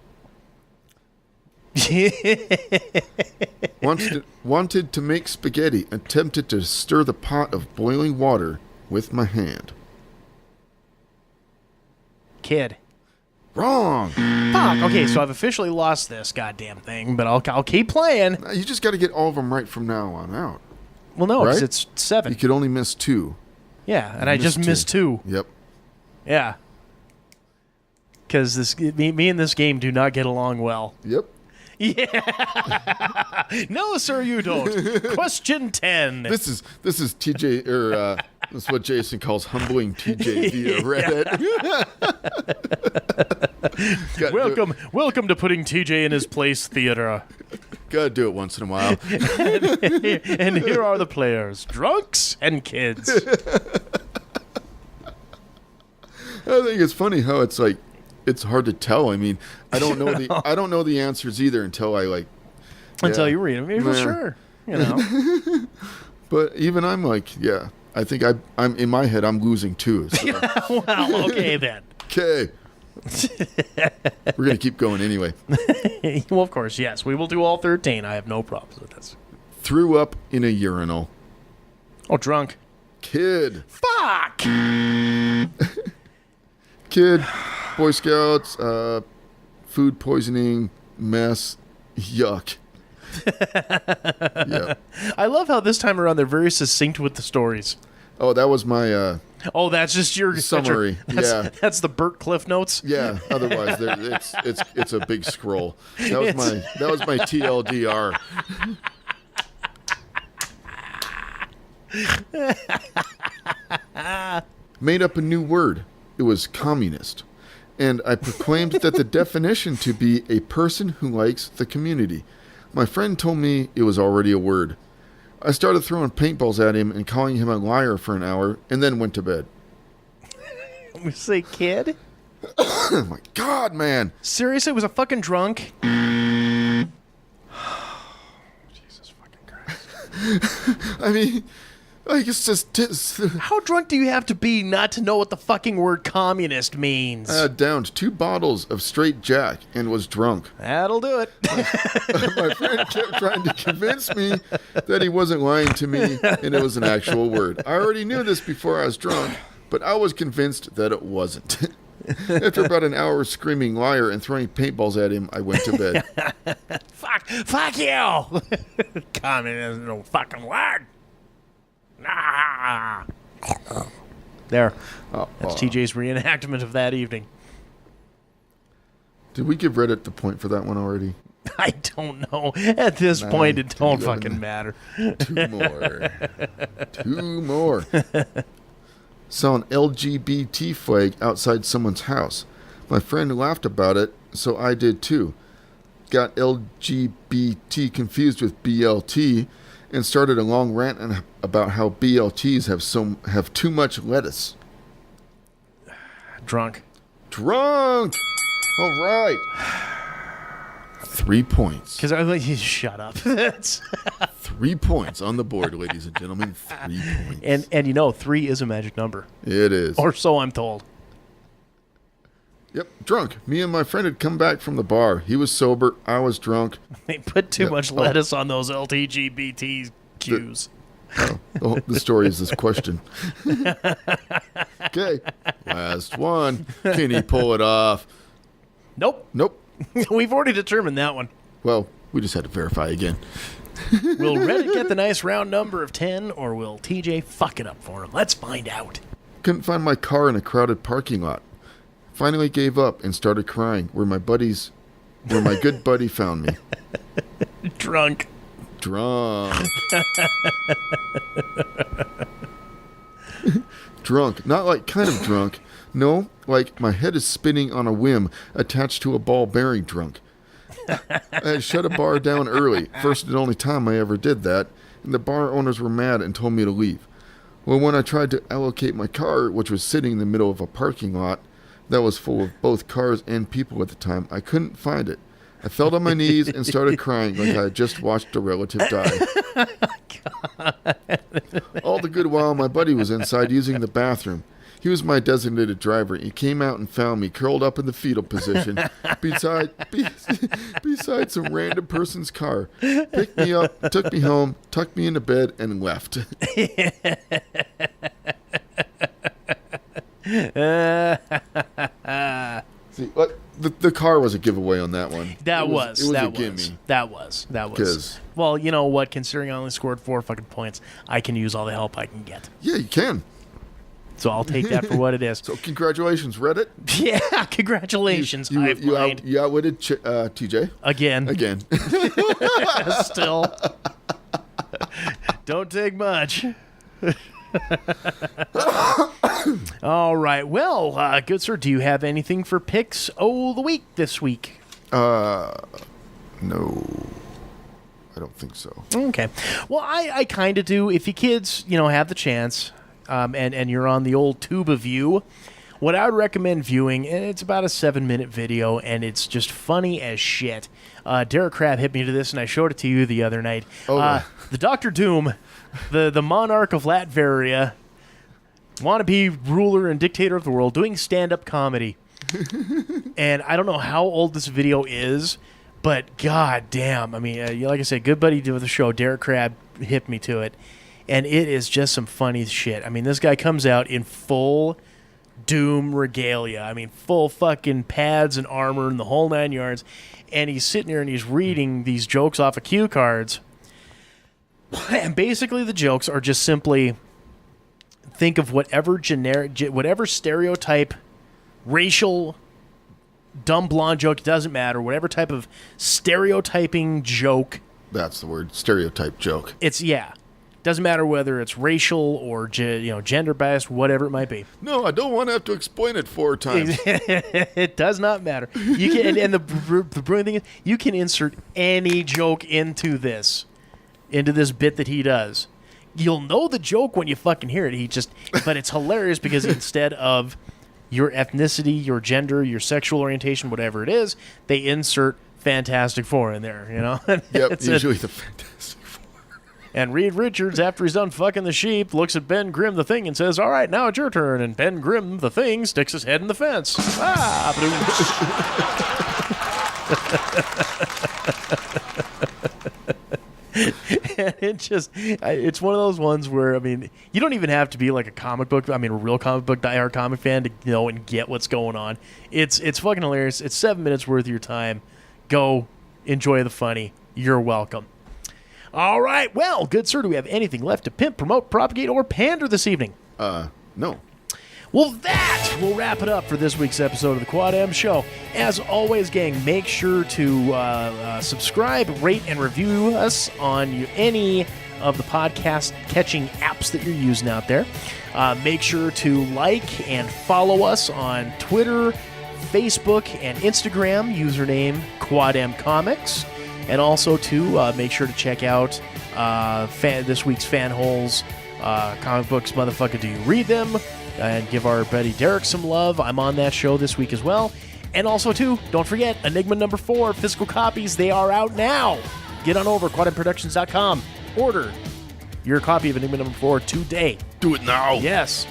Wanted to make spaghetti, attempted to stir the pot of boiling water with my hand. Kid. Wrong. Fuck. Okay, so I've officially lost this goddamn thing, but I'll keep playing. You just got to get all of them right from now on out. Well, no, right? it's 7. You could only miss 2. Yeah, and I just missed 2. Yep. Yeah. Because me and this game do not get along well. Yep. Yeah. No, sir, you don't. Question 10. This is TJ, or this is what Jason calls humbling TJ via Reddit. Welcome to putting TJ in his place theater. Gotta do it once in a while. And here are the players, drunks and kids. I think it's funny how it's like, it's hard to tell. I mean, I don't know the answers either until I like. Until you read them, you're sure. You know. But even I'm like, yeah, I think I'm in my head I'm losing 2. So. Well, okay then. Okay. We're gonna keep going anyway. Well, of course, yes. We will do all 13. I have no problems with this. Threw up in a urinal. Oh, drunk. Kid. Fuck. Kid. Boy Scouts. Food poisoning. Mess. Yuck. Yeah. I love how this time around they're very succinct with the stories. Oh, that was my oh, that's just your summary. That's the Burt Cliff Notes. Yeah. Otherwise, it's a big scroll. That was my TLDR. Made up a new word. It was communist. And I proclaimed that the definition to be a person who likes the community. My friend told me it was already a word. I started throwing paintballs at him and calling him a liar for an hour, and then went to bed. We say kid? Oh my God, man. Seriously, was a fucking drunk? Jesus fucking Christ. I mean, like, it's just... How drunk do you have to be not to know what the fucking word communist means? I downed 2 bottles of straight Jack and was drunk. That'll do it. My friend kept trying to convince me that he wasn't lying to me and it was an actual word. I already knew this before I was drunk, but I was convinced that it wasn't. After about an hour screaming liar and throwing paintballs at him, I went to bed. Fuck you! Communist is no fucking word. Nah. There. That's TJ's reenactment of that evening. Did we give Reddit the point for that one already? I don't know. At this point, it don't fucking matter. 2 more. 2 more. Saw an LGBT flag outside someone's house. My friend laughed about it, so I did too. Got LGBT confused with BLT and started a long rant about how BLTs have too much lettuce. Drunk. All right. 3 points. Because I was like, shut up. 3 points on the board, ladies and gentlemen. 3 points. And you know, 3 is a magic number. It is. Or so I'm told. Yep, drunk. Me and my friend had come back from the bar. He was sober. I was drunk. They put too much lettuce on those LGBTQs. The story is this question. Okay, last one. Can he pull it off? Nope. Nope. We've already determined that one. Well, we just had to verify again. Will Reddit get the nice round number of 10, or will TJ fuck it up for him? Let's find out. Couldn't find my car in a crowded parking lot. Finally gave up and started crying where my good buddy found me. Drunk. Drunk. Drunk. Not like kind of drunk. No, like my head is spinning on a whim attached to a ball bearing drunk. I had shut a bar down early. First and only time I ever did that. And the bar owners were mad and told me to leave. Well, when I tried to allocate my car, which was sitting in the middle of a parking lot that was full of both cars and people at the time, I couldn't find it. I fell on my knees and started crying like I had just watched a relative die. All the good while, my buddy was inside using the bathroom. He was my designated driver. He came out and found me curled up in the fetal position beside some random person's car. Picked me up, took me home, tucked me into bed, and left. See, the car was a giveaway on that one. It was a gimme. That was. Well, you know what? Considering I only scored 4 fucking points, I can use all the help I can get. Yeah, you can. So I'll take that for what it is. So congratulations, Reddit. Yeah, congratulations. You outwitted TJ. Again. Still. Don't take much. All right. Well, good sir, do you have anything for picks the week this week? No. I don't think so. Okay. Well, I kind of do. If you kids, have the chance, and you're on the old tuba view, what I would recommend viewing, and it's about a 7-minute video, and it's just funny as shit. Derek Crabb hit me to this, and I showed it to you the other night. The Dr. Doom, the monarch of Latveria, wannabe ruler and dictator of the world, doing stand-up comedy. And I don't know how old this video is, but god damn. I mean, like I said, good buddy with the show, Derek Crabb, hit me to it. And it is just some funny shit. I mean, this guy comes out in full Doom regalia. I mean, full fucking pads and armor and the whole 9 yards. And he's sitting there and he's reading these jokes off of cue cards. And basically the jokes are just simply think of whatever stereotype, racial, dumb blonde joke, it doesn't matter, whatever type of stereotyping joke. That's the word, stereotype joke. Doesn't matter whether it's racial or gender biased, whatever it might be. No, I don't want to have to explain it 4 times. It does not matter. You can, and the brilliant thing is, you can insert any joke into this bit that he does. You'll know the joke when you fucking hear it. But it's hilarious because instead of your ethnicity, your gender, your sexual orientation, whatever it is, they insert Fantastic Four in there. Yep, usually the Fantastic. And Reed Richards, after he's done fucking the sheep, looks at Ben Grimm the Thing and says, "All right, now it's your turn." And Ben Grimm the Thing sticks his head in the fence. And it's one of those ones where, I mean, you don't even have to be like a real comic book diehard comic fan to know and get what's going on. It's fucking hilarious. It's 7 minutes worth of your time. Go enjoy the funny. You're welcome. All right. Well, good sir, do we have anything left to pimp, promote, propagate, or pander this evening? No. Well, that will wrap it up for this week's episode of the Quad M Show. As always, gang, make sure to subscribe, rate, and review us on any of the podcast catching apps that you're using out there. Make sure to like and follow us on Twitter, Facebook, and Instagram, username Quad M Comics. And also, make sure to check out this week's Fanholes comic books. Motherfucker, do you read them? And give our buddy Derek some love. I'm on that show this week as well. And also, don't forget, Enigma number 4, physical copies. They are out now. Get on over, quadmproductions.com. Order your copy of Enigma number 4 today. Do it now. Yes.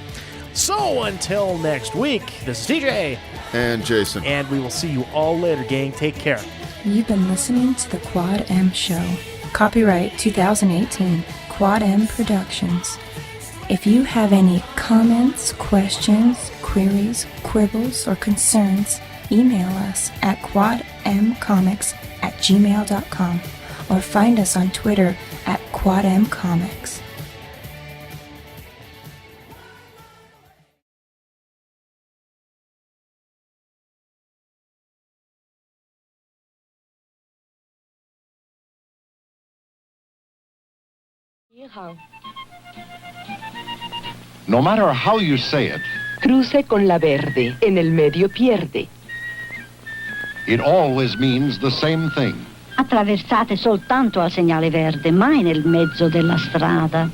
So, until next week, this is TJ. And Jason. And we will see you all later, gang. Take care. You've been listening to the Quad M Show. Copyright 2018. Quad M Productions. If you have any comments, questions, queries, quibbles, or concerns, email us at quadmcomics@gmail.com or find us on Twitter at quadmcomics. No matter how you say it, Cruce con la verde, en el medio pierde. it always means the same thing. Attraversate soltanto al segnale verde, mai nel mezzo della strada.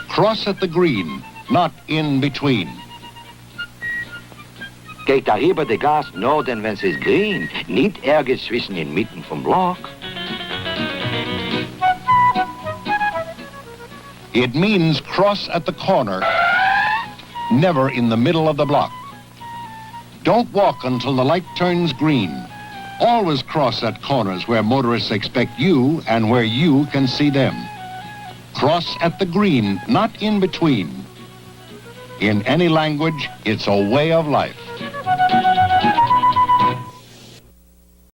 Cross at the green, not in between. Kijk daar hier bij de gas, nou dan wens is green. Niet ergens zwischen in midden vom Block. It means cross at the corner, never in the middle of the block. Don't walk until the light turns green. Always cross at corners where motorists expect you and where you can see them. Cross at the green, not in between. In any language, it's a way of life.